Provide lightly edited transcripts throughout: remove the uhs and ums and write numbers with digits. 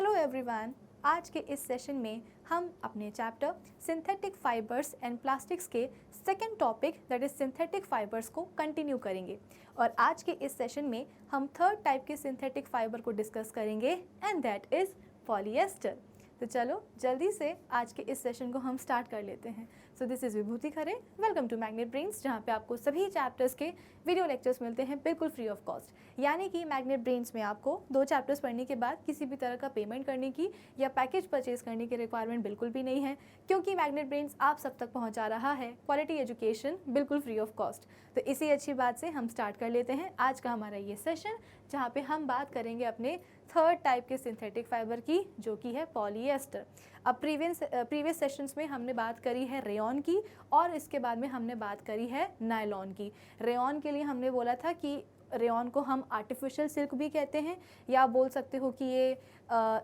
Hello everyone. आज के इस सेशन में हम अपने chapter synthetic fibres and plastics के second topic that is synthetic fibres को कंटिन्यू करेंगे और आज के इस सेशन में हम थर्ड टाइप के सिंथेटिक फाइबर को डिस्कस करेंगे एंड दैट इज पॉलिएस्टर। तो चलो जल्दी से आज के इस सेशन को हम स्टार्ट कर लेते हैं। So this is Vibhuti Khare, welcome to Magnet Brains, जहाँ पे आपको सभी चैप्टर्स के वीडियो लेक्चर्स मिलते हैं बिल्कुल फ्री ऑफ कॉस्ट। यानी कि मैग्नेट ब्रेन्स में आपको 2 चैप्टर्स पढ़ने के बाद किसी भी तरह का पेमेंट करने की या पैकेज परचेज करने की रिक्वायरमेंट बिल्कुल भी नहीं है, क्योंकि मैग्नेट ब्रेन्स आप सब तक पहुँचा रहा है क्वालिटी एजुकेशन बिल्कुल फ्री ऑफ कॉस्ट। तो इसी अच्छी बात से हम स्टार्ट कर लेते हैं आज का हमारा ये सेशन, जहाँ पे हम बात करेंगे अपने थर्ड टाइप के सिंथेटिक फाइबर की, जो कि है पॉलिएस्टर। अब प्रीवियस सेशंस में हमने बात करी है रेयॉन की और इसके बाद में हमने बात करी है नायलॉन की। रेयॉन के लिए हमने बोला था कि रेयॉन को हम आर्टिफिशियल सिल्क भी कहते हैं, या बोल सकते हो कि ये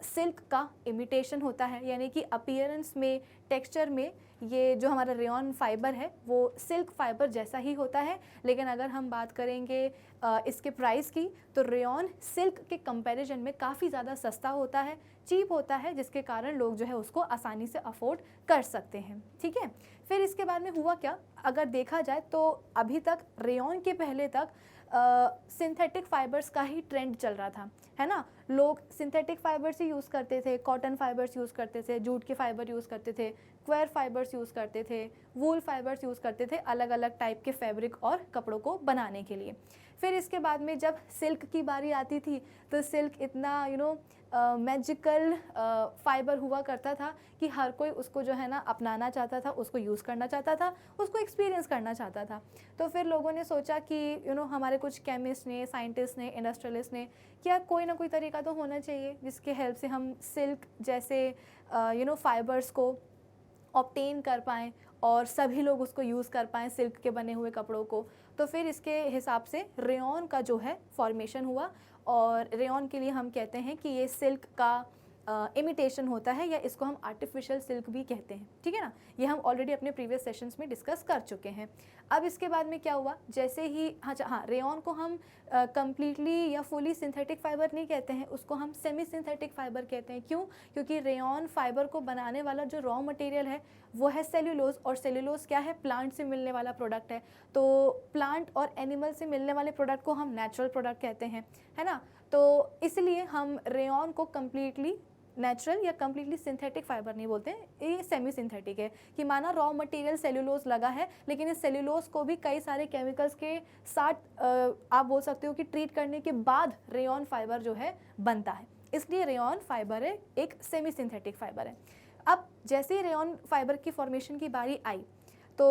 सिल्क का इमिटेशन होता है, यानी कि अपीयरेंस में, टेक्सचर में ये जो हमारा रेयॉन फाइबर है वो सिल्क फाइबर जैसा ही होता है। लेकिन अगर हम बात करेंगे इसके प्राइस की, तो रेयॉन सिल्क के कंपैरिजन में काफ़ी ज़्यादा सस्ता होता है, चीप होता है, जिसके कारण लोग जो है उसको आसानी से अफोर्ड कर सकते हैं। ठीक है, फिर इसके बाद में हुआ क्या, अगर देखा जाए तो अभी तक रेयॉन के पहले तक सिंथेटिक फाइबर्स का ही ट्रेंड चल रहा था, है ना। लोग सिंथेटिक फाइबर्स ही यूज़ करते थे, कॉटन फाइबर्स यूज़ करते थे, जूट के फाइबर यूज़ करते थे, क्वेर फाइबर्स यूज़ करते थे, वूल फाइबर्स यूज़ करते थे, अलग अलग टाइप के फैब्रिक और कपड़ों को बनाने के लिए। फिर इसके बाद में जब सिल्क की बारी आती थी तो सिल्क इतना मैजिकल फाइबर हुआ करता था कि हर कोई उसको जो है ना अपनाना चाहता था, उसको यूज़ करना चाहता था, उसको एक्सपीरियंस करना चाहता था। तो फिर लोगों ने सोचा कि हमारे कुछ केमिस्ट ने, साइंटिस्ट ने, इंडस्ट्रियलिस्ट ने, क्या कोई ना कोई तरीका तो होना चाहिए जिसके हेल्प से हम सिल्क जैसे फाइबर्स को ऑब्टेन कर पाएँ और सभी लोग उसको यूज़ कर पाएँ, सिल्क के बने हुए कपड़ों को। तो फिर इसके हिसाब से रेयॉन का जो है फॉर्मेशन हुआ, और रेयॉन के लिए हम कहते हैं कि ये सिल्क का इमिटेशन होता है, या इसको हम आर्टिफिशियल सिल्क भी कहते हैं। ठीक है ना, ये हम ऑलरेडी अपने प्रीवियस सेशंस में डिस्कस कर चुके हैं। अब इसके बाद में क्या हुआ, जैसे ही रेयॉन को हम कम्प्लीटली या फुली सिंथेटिक फाइबर नहीं कहते हैं, उसको हम सेमी सिंथेटिक फाइबर कहते हैं। क्यों? क्योंकि रेयॉन फाइबर को बनाने वाला जो रॉ मटेरियल है वो है सेल्यूलोज, और सेल्यूलोज क्या है, प्लांट से मिलने वाला प्रोडक्ट है। तो प्लांट और एनिमल से मिलने वाले प्रोडक्ट को हम नेचुरल प्रोडक्ट कहते हैं, है ना। तो इसलिए हम रेयॉन को कम्प्लीटली नेचुरल या कम्प्लीटली सिंथेटिक फाइबर नहीं बोलते हैं, ये सेमी सिंथेटिक है। कि माना रॉ मटेरियल सेल्यूलोज लगा है, लेकिन इस सेल्यूलोज को भी कई सारे केमिकल्स के साथ आप बोल सकते हो कि ट्रीट करने के बाद रेयॉन फाइबर जो है बनता है, इसलिए रेयॉन फाइबर है एक सेमी सिंथेटिक फाइबर है। अब जैसे ही रेयॉन फाइबर की फॉर्मेशन की बारी आई तो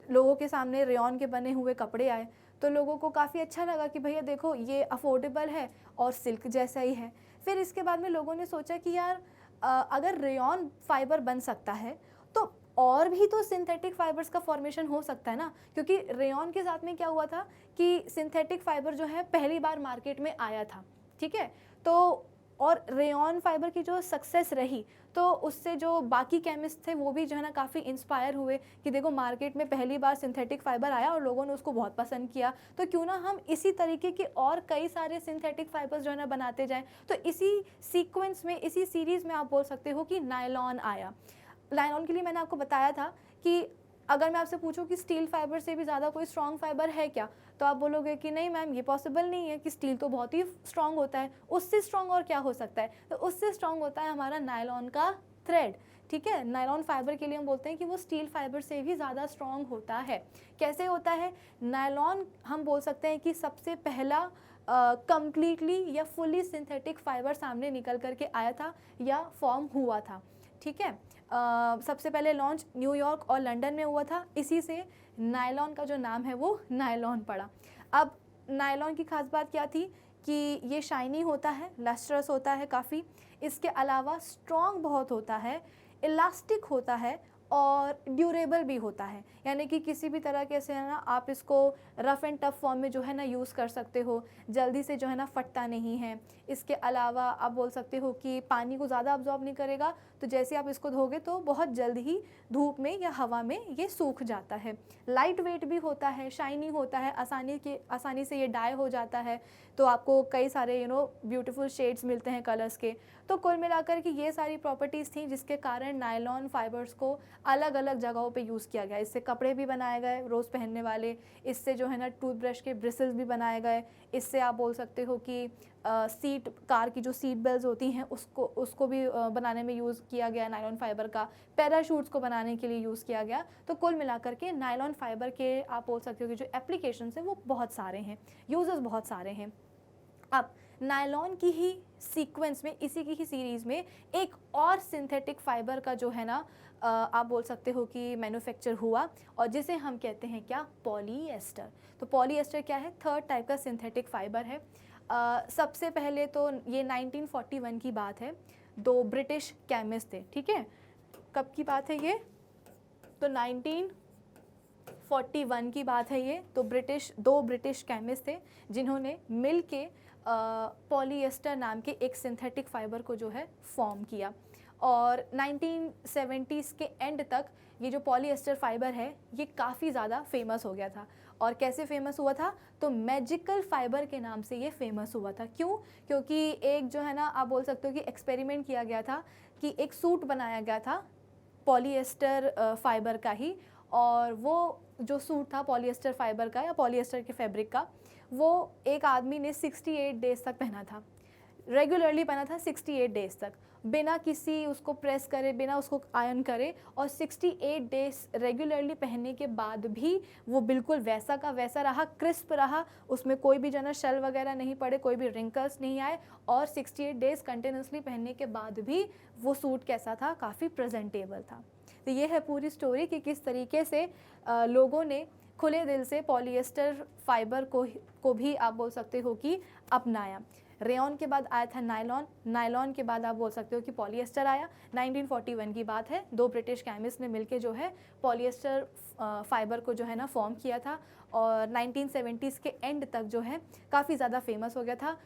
लोगों के सामने रेयॉन के बने हुए कपड़े आए, तो लोगों को काफ़ी अच्छा लगा कि भैया देखो ये अफोर्डेबल है और सिल्क जैसा ही है। फिर इसके बाद में लोगों ने सोचा कि यार अगर रेयॉन फाइबर बन सकता है तो और भी तो सिंथेटिक फाइबर्स का फॉर्मेशन हो सकता है ना। क्योंकि रेयॉन के साथ में क्या हुआ था कि सिंथेटिक फाइबर जो है पहली बार मार्केट में आया था, ठीक है। तो और रेयॉन फाइबर की जो सक्सेस रही तो उससे जो बाकी केमिस्ट थे वो भी जो है ना काफ़ी इंस्पायर हुए कि देखो मार्केट में पहली बार सिंथेटिक फाइबर आया और लोगों ने उसको बहुत पसंद किया, तो क्यों ना हम इसी तरीके के और कई सारे सिंथेटिक फाइबर्स जो है ना बनाते जाएं। तो इसी सीक्वेंस में, इसी सीरीज़ में आप बोल सकते हो कि नायलॉन आया। नायलॉन के लिए मैंने आपको बताया था कि अगर मैं आपसे पूछूं कि स्टील फाइबर से भी ज़्यादा कोई स्ट्रॉन्ग फाइबर है क्या, तो आप बोलोगे कि नहीं मैम ये पॉसिबल नहीं है, कि स्टील तो बहुत ही स्ट्रॉन्ग होता है, उससे स्ट्रॉन्ग और क्या हो सकता है। तो उससे स्ट्रॉन्ग होता है हमारा नायलॉन का थ्रेड। ठीक है, नायलॉन फाइबर के लिए हम बोलते हैं कि वो स्टील फाइबर से भी ज़्यादा स्ट्रॉन्ग होता है। कैसे होता है? नायलॉन हम बोल सकते हैं कि सबसे पहला कंप्लीटली या फुली सिंथेटिक फाइबर सामने निकल करके आया था या फॉर्म हुआ था। ठीक है, सबसे पहले लॉन्च न्यूयॉर्क और लंदन में हुआ था, इसी से नायलॉन का जो नाम है वो नायलॉन पड़ा। अब नायलॉन की खास बात क्या थी कि ये शाइनी होता है, लस्ट्रस होता है काफ़ी, इसके अलावा स्ट्रॉन्ग बहुत होता है, इलास्टिक होता है और ड्यूरेबल भी होता है, यानी कि किसी भी तरह के से है ना आप इसको रफ़ एंड टफ़ फॉर्म में जो है ना यूज़ कर सकते हो, जल्दी से जो है ना फटता नहीं है। इसके अलावा आप बोल सकते हो कि पानी को ज़्यादा अब्जॉर्ब नहीं करेगा, तो जैसे आप इसको धोगे तो बहुत जल्द ही धूप में या हवा में ये सूख जाता है। लाइट वेट भी होता है, शाइनी होता है, आसानी से ये डाई हो जाता है, तो आपको कई सारे ब्यूटीफुल शेड्स मिलते हैं कलर्स के। तो कुल मिलाकर के ये सारी प्रॉपर्टीज़ थी जिसके कारण नायलॉन फाइबर्स को अलग अलग जगहों पे यूज़ किया गया। इससे कपड़े भी बनाए गए रोज़ पहनने वाले, इससे जो है ना टूथब्रश के ब्रिसल्स भी बनाए गए, इससे आप बोल सकते हो कि कार की जो सीट बेल्ट होती हैं उसको भी बनाने में यूज़ किया गया नायलॉन फाइबर का, पैराशूट्स को बनाने के लिए यूज़ किया गया। तो कुल मिलाकर के नायलॉन फाइबर के आप बोल सकते हो कि जो एप्लीकेशंस हैं वो बहुत सारे हैं, यूज़र्स बहुत सारे हैं। अब नायलॉन की ही सीक्वेंस में, इसी की ही सीरीज़ में एक और सिंथेटिक फाइबर का जो है ना आप बोल सकते हो कि मैन्युफैक्चर हुआ, और जिसे हम कहते हैं क्या, पॉलीएस्टर। तो पॉलीएस्टर क्या है, थर्ड टाइप का सिंथेटिक फाइबर है। सबसे पहले तो ये 1941 की बात है, दो ब्रिटिश केमिस्ट थे, ठीक है। कब की बात है ये, तो 1941 की बात है ये। तो दो ब्रिटिश केमिस्ट थे जिन्होंने मिल के पॉलीएस्टर नाम के एक सिंथेटिक फाइबर को जो है फॉर्म किया, और 1970s के एंड तक ये जो पॉलीएस्टर फाइबर है ये काफ़ी ज़्यादा फेमस हो गया था। और कैसे फेमस हुआ था, तो मैजिकल फाइबर के नाम से ये फेमस हुआ था। क्यों, क्योंकि एक जो है ना आप बोल सकते हो कि एक्सपेरिमेंट किया गया था कि एक सूट बनाया गया था पॉलीएस्टर फाइबर का ही, और वो जो सूट था पॉलीएस्टर फाइबर का या पॉलीएस्टर के फैब्रिक का, वो एक आदमी ने 68 डेज़ तक पहना था, रेगुलरली पहना था 68 डेज़ तक, बिना किसी उसको प्रेस करे, बिना उसको आयरन करे, और 68 डेज़ रेगुलरली पहनने के बाद भी वो बिल्कुल वैसा का वैसा रहा, क्रिस्प रहा, उसमें कोई भी जो है शल वगैरह नहीं पड़े, कोई भी रिंकल्स नहीं आए, और 68 डेज़ कंटिन्यूसली पहनने के बाद भी वो सूट कैसा था, काफ़ी प्रेजेंटेबल था। तो ये है पूरी स्टोरी कि किस तरीके से लोगों ने खुले दिल से पॉलीएस्टर फाइबर को भी आप बोल सकते हो कि अपनाया। रेयॉन के बाद आया था नायलॉन, नायलॉन के बाद आप बोल सकते हो कि पॉलीएस्टर आया। 1941 की बात है, दो ब्रिटिश केमिस्ट ने मिलके जो है पॉलीएस्टर फाइबर को जो है ना फॉर्म किया था, और 1970s के एंड तक जो है काफ़ी ज़्यादा फेमस हो गया था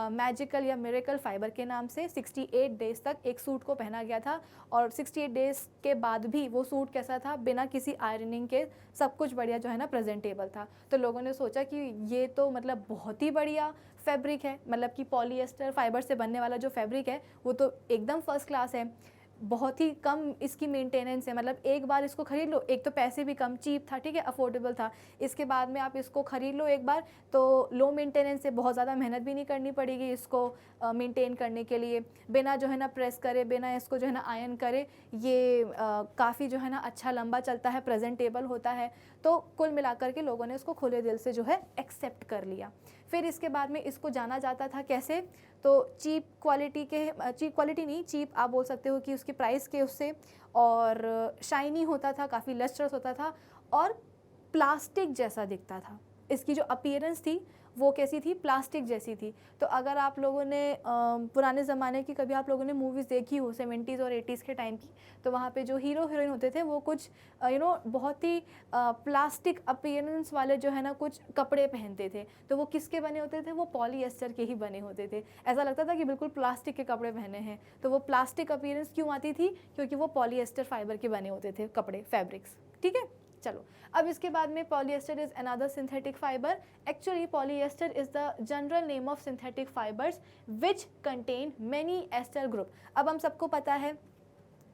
मैजिकल या मिरेकल फाइबर के नाम से। 68 डेज़ तक एक सूट को पहना गया था, और 68 डेज़ के बाद भी वो सूट कैसा था, बिना किसी आयरनिंग के सब कुछ बढ़िया जो है ना प्रेजेंटेबल था। तो लोगों ने सोचा कि ये तो मतलब बहुत ही बढ़िया फैब्रिक है, मतलब कि पॉलीएस्टर फाइबर से बनने वाला जो फैब्रिक है वो तो एकदम फर्स्ट क्लास है, बहुत ही कम इसकी मेंटेनेंस है, मतलब एक बार इसको ख़रीद लो, एक तो पैसे भी कम, चीप था, ठीक है, अफोर्डेबल था। इसके बाद में आप इसको ख़रीद लो एक बार तो लो मेंटेनेंस है, बहुत ज़्यादा मेहनत भी नहीं करनी पड़ेगी इसको मेंटेन करने के लिए, बिना जो है ना प्रेस करे, बिना इसको जो है ना आयरन करे, ये काफ़ी जो है ना अच्छा लंबा चलता है, प्रेजेंटेबल होता है। तो कुल मिलाकर के लोगों ने उसको खुले दिल से जो है एक्सेप्ट कर लिया। फिर इसके बाद में इसको जाना जाता था कैसे, तो चीप क्वालिटी नहीं, चीप आप बोल सकते हो कि उसकी प्राइस के उससे, और शाइनी होता था, काफ़ी लस्ट्रस होता था, और प्लास्टिक जैसा दिखता था। इसकी जो अपीयरेंस थी वो कैसी थी, प्लास्टिक जैसी थी। तो अगर आप लोगों ने पुराने ज़माने की कभी आप लोगों ने मूवीज़ देखी हो 70s और 80s के टाइम की, तो वहाँ पे जो हीरो हीरोइन होते थे वो कुछ बहुत ही प्लास्टिक अपीयरेंस वाले जो है ना कुछ कपड़े पहनते थे। तो वो किसके बने होते थे, वो पॉलीएस्टर के ही बने होते थे। ऐसा लगता था कि बिल्कुल प्लास्टिक के कपड़े पहने हैं। तो वो प्लास्टिक अपीयरेंस क्यों आती थी, क्योंकि वो पॉलीएस्टर फाइबर के बने होते थे कपड़े, फैब्रिक्स, ठीक है। चलो, अब इसके बाद में polyester is another synthetic fibre. Actually polyester is the general name of synthetic fibres which contain many ester group. अब हम सबको पता है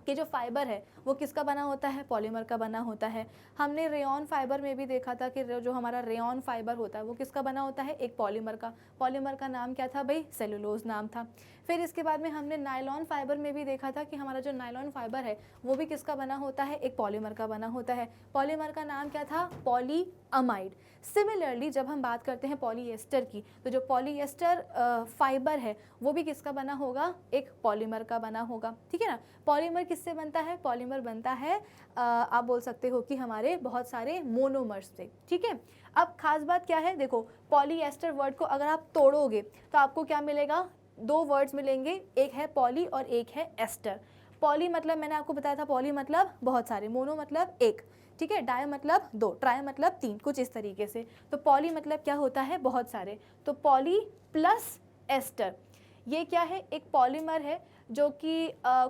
कि जो फाइबर है वो किसका बना होता है, पॉलीमर का बना होता है। हमने रेयॉन फाइबर में भी देखा था कि जो हमारा रेयॉन फाइबर होता है वो किसका बना होता है, एक पॉलीमर का। पॉलीमर का नाम क्या था भाई, सेलुलोज नाम था। फिर इसके बाद में हमने नायलॉन फाइबर में भी देखा था कि हमारा जो नायलॉन फाइबर है वो भी किसका बना होता है, एक पॉलीमर का बना होता है। पॉलीमर का नाम क्या था, पॉलीअमाइड। सिमिलरली जब हम बात करते हैं पॉलीएस्टर की, तो जो पॉलीएस्टर फाइबर है वो भी किसका बना होगा, एक पॉलीमर का बना होगा, ठीक है ना। पॉलीमर किससे बनता है, पॉलीमर बनता है आप बोल सकते हो कि हमारे बहुत सारे मोनोमर्स से, ठीक है। अब खास बात क्या है, देखो पॉलीएस्टर वर्ड को अगर आप तोड़ोगे तो आपको क्या मिलेगा, दो वर्ड्स मिलेंगे, एक है पॉली और एक है एस्टर। पॉली मतलब मैंने आपको बताया था, पॉली मतलब बहुत सारे, मोनो मतलब एक, ठीक है, डाई मतलब दो, ट्राई मतलब तीन, कुछ इस तरीके से। तो पॉली मतलब क्या होता है, बहुत सारे। तो पॉली प्लस एस्टर, ये क्या है, एक पॉलीमर है जो कि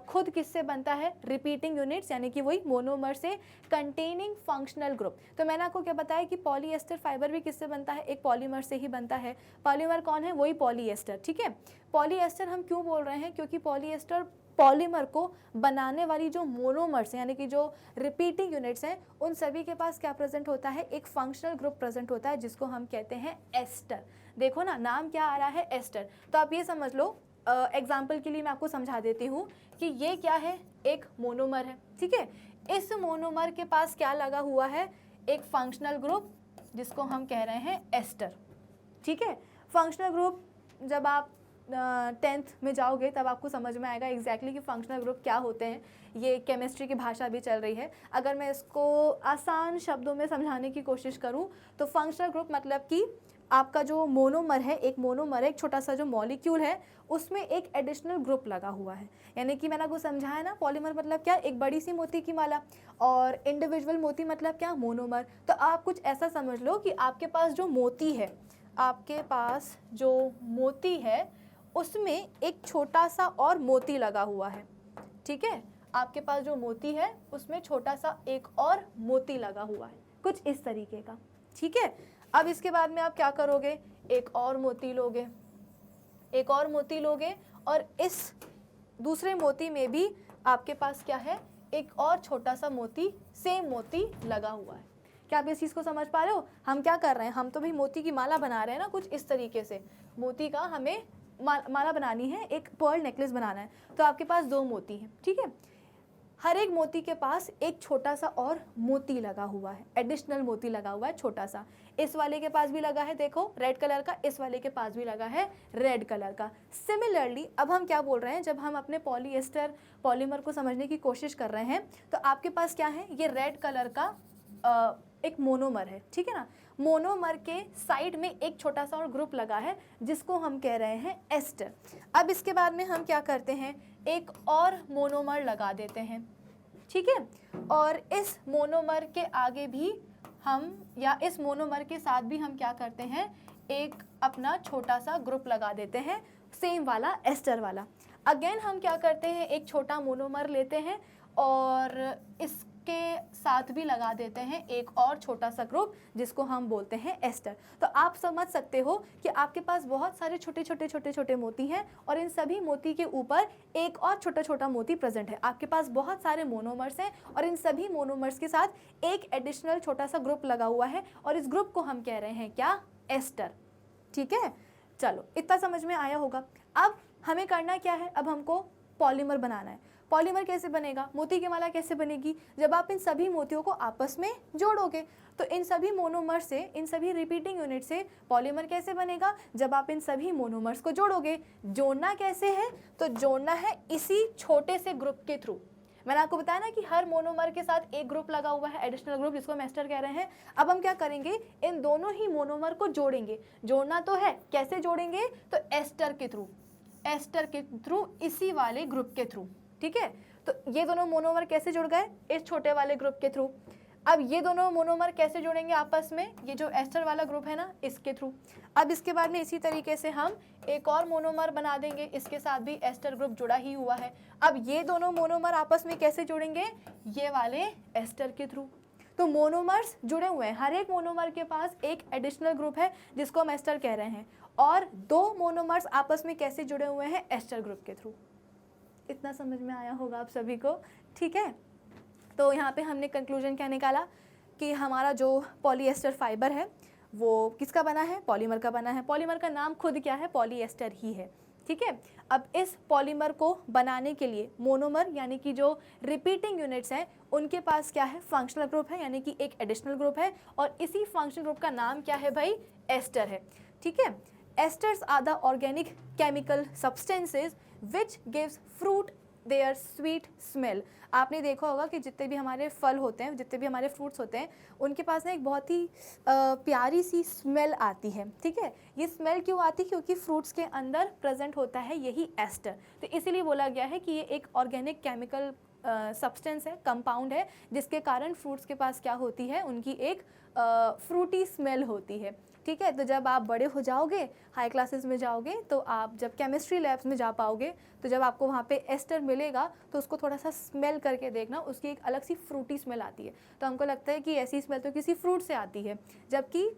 खुद किससे बनता है, रिपीटिंग यूनिट्स यानी कि वही मोनोमर से, कंटेनिंग फंक्शनल ग्रुप। तो मैंने आपको क्या बताया कि पॉलीएस्टर फाइबर भी किससे बनता है, एक पॉलीमर से ही बनता है। पॉलीमर कौन है, वही पॉलीएस्टर, ठीक है। पॉलीएस्टर हम क्यों बोल रहे हैं, क्योंकि पॉलीएस्टर पॉलीमर को बनाने वाली जो मोनोमर्स हैं यानी कि जो रिपीटिंग यूनिट्स हैं, उन सभी के पास क्या प्रेजेंट होता है, एक फंक्शनल ग्रुप प्रेजेंट होता है जिसको हम कहते हैं एस्टर। देखो ना, नाम क्या आ रहा है, एस्टर। तो आप ये समझ लो, एग्जाम्पल के लिए मैं आपको समझा देती हूँ कि ये क्या है, एक मोनोमर है, ठीक है। इस मोनोमर के पास क्या लगा हुआ है, एक फंक्शनल ग्रुप जिसको हम कह रहे हैं एस्टर, ठीक है। फंक्शनल ग्रुप जब आप 10th में जाओगे तब आपको समझ में आएगा एग्जैक्टली कि फंक्शनल ग्रुप क्या होते हैं। ये केमिस्ट्री की भाषा भी चल रही है। अगर मैं इसको आसान शब्दों में समझाने की कोशिश करूं तो फंक्शनल ग्रुप मतलब कि आपका जो मोनोमर है, एक मोनोमर है, एक छोटा सा जो मॉलिक्यूल है, उसमें एक एडिशनल ग्रुप लगा हुआ है। यानी कि मैंने आपको समझाया ना, पॉलीमर मतलब क्या, एक बड़ी सी मोती की माला, और इंडिविजुअल मोती मतलब क्या, मोनोमर। तो आप कुछ ऐसा समझ लो कि आपके पास जो मोती है, आपके पास जो मोती है उसमें एक छोटा सा और मोती लगा हुआ है, ठीक है। आपके पास जो मोती है उसमें छोटा सा एक और मोती लगा हुआ है, कुछ इस तरीके का, ठीक है। अब इसके बाद में आप क्या करोगे, एक और मोती लोगे, एक और मोती लोगे, और इस दूसरे मोती में भी आपके पास क्या है, एक और छोटा सा मोती, सेम मोती लगा हुआ है। क्या आप इस चीज़ को समझ पा रहे हो, हम क्या कर रहे हैं, हम तो भाई मोती की माला बना रहे हैं ना, कुछ इस तरीके से मोती का हमें माला बनानी है, एक पर्ल नेकलेस बनाना है। तो आपके पास दो मोती हैं, ठीक है। हर एक मोती के पास एक छोटा सा और मोती लगा हुआ है, एडिशनल मोती लगा हुआ है छोटा सा। इस वाले के पास भी लगा है, देखो रेड कलर का, इस वाले के पास भी लगा है रेड कलर का। सिमिलरली अब हम क्या बोल रहे हैं, जब हम अपने पॉलीएस्टर पॉलीमर को समझने की कोशिश कर रहे हैं तो आपके पास क्या है, ये रेड कलर का एक मोनोमर है, ठीक है ना। मोनोमर के साइड में एक छोटा सा और ग्रुप लगा है जिसको हम कह रहे हैं एस्टर। अब इसके बाद में हम क्या करते हैं, एक और मोनोमर लगा देते हैं, ठीक है। और इस मोनोमर के आगे भी हम, या इस मोनोमर के साथ भी हम क्या करते हैं, एक अपना छोटा सा ग्रुप लगा देते हैं, सेम वाला, एस्टर वाला। अगेन हम क्या करते हैं, एक छोटा मोनोमर लेते हैं और इसके साथ भी लगा देते हैं एक और छोटा सा ग्रुप जिसको हम बोलते हैं एस्टर। तो आप समझ सकते हो कि आपके पास बहुत सारे छोटे छोटे छोटे छोटे मोती हैं और इन सभी मोती के ऊपर एक और छोटा छोटा मोती प्रेजेंट है। आपके पास बहुत सारे मोनोमर्स हैं और इन सभी मोनोमर्स के साथ एक एडिशनल छोटा सा ग्रुप लगा हुआ है और इस ग्रुप को हम कह रहे हैं क्या, एस्टर, ठीक है। चलो इतना समझ में आया होगा। अब हमें करना क्या है, अब हमको पॉलीमर बनाना है। पॉलीमर कैसे बनेगा, मोती की माला कैसे बनेगी, जब आप इन सभी मोतियों को आपस में जोड़ोगे। तो इन सभी मोनोमर से, इन सभी रिपीटिंग यूनिट से पॉलीमर कैसे बनेगा, जब आप इन सभी मोनोमर्स को जोड़ोगे। जोड़ना कैसे है, तो जोड़ना है इसी छोटे से ग्रुप के थ्रू। मैंने आपको बताया ना कि हर मोनोमर के साथ एक ग्रुप लगा हुआ है, एडिशनल ग्रुप, जिसको हम एस्टर कह रहे हैं। अब हम क्या करेंगे, इन दोनों ही मोनोमर को जोड़ेंगे। जोड़ना तो है, कैसे जोड़ेंगे, तो एस्टर के थ्रू, एस्टर के थ्रू, इसी वाले ग्रुप के थ्रू, ठीक है। तो ये दोनों मोनोमर कैसे जुड़ गए, इस छोटे वाले ग्रुप के थ्रू। अब ये दोनों मोनोमर कैसे जुड़ेंगे आपस में, ये जो एस्टर वाला ग्रुप है ना, इसके थ्रू। अब इसके बाद में इसी तरीके से हम एक और मोनोमर बना देंगे, इसके साथ भी एस्टर ग्रुप जुड़ा ही हुआ है। अब ये दोनों मोनोमर आपस में कैसे जुड़ेंगे, ये वाले एस्टर के थ्रू। तो मोनोमर्स जुड़े हुए हैं, हर एक मोनोमर के पास एक एडिशनल ग्रुप है जिसको हम एस्टर कह रहे हैं, और दो मोनोमर्स आपस में कैसे जुड़े हुए हैं, एस्टर ग्रुप के थ्रू। इतना समझ में आया होगा आप सभी को, ठीक है। तो यहाँ पे हमने कंक्लूजन क्या निकाला कि हमारा जो पॉलीएस्टर फाइबर है वो किसका बना है, पॉलीमर का बना है। पॉलीमर का नाम खुद क्या है, पॉलीएस्टर ही है, ठीक है। अब इस पॉलीमर को बनाने के लिए मोनोमर यानी कि जो रिपीटिंग यूनिट्स हैं उनके पास क्या है, फंक्शनल ग्रुप है, यानी कि एक एडिशनल ग्रुप है, और इसी फंक्शनल ग्रुप का नाम क्या है भाई, एस्टर है, ठीक है। Esters are the organic chemical substances which gives fruit their sweet smell. आपने देखा होगा कि जितने भी हमारे फल होते हैं, जितने भी हमारे फ्रूट्स होते हैं, उनके पास ना एक बहुत ही प्यारी सी स्मेल आती है, ठीक है। ये स्मेल क्यों आती है? क्योंकि फ्रूट्स के अंदर प्रेजेंट होता है यही एस्टर। तो इसीलिए बोला गया है कि ये एक ऑर्गेनिक केमिकल सब्सटेंस है, कंपाउंड है, जिसके कारण फ्रूट्स के पास क्या होती है, उनकी एक फ्रूटी स्मेल होती है, ठीक है। तो जब आप बड़े हो जाओगे, हाई क्लासेस में जाओगे, तो आप जब केमिस्ट्री लैब्स में जा पाओगे, तो जब आपको वहाँ पे एस्टर मिलेगा तो उसको थोड़ा सा स्मेल करके देखना, उसकी एक अलग सी फ्रूटी स्मेल आती है। तो हमको लगता है कि ऐसी स्मेल तो किसी फ्रूट से आती है, जबकि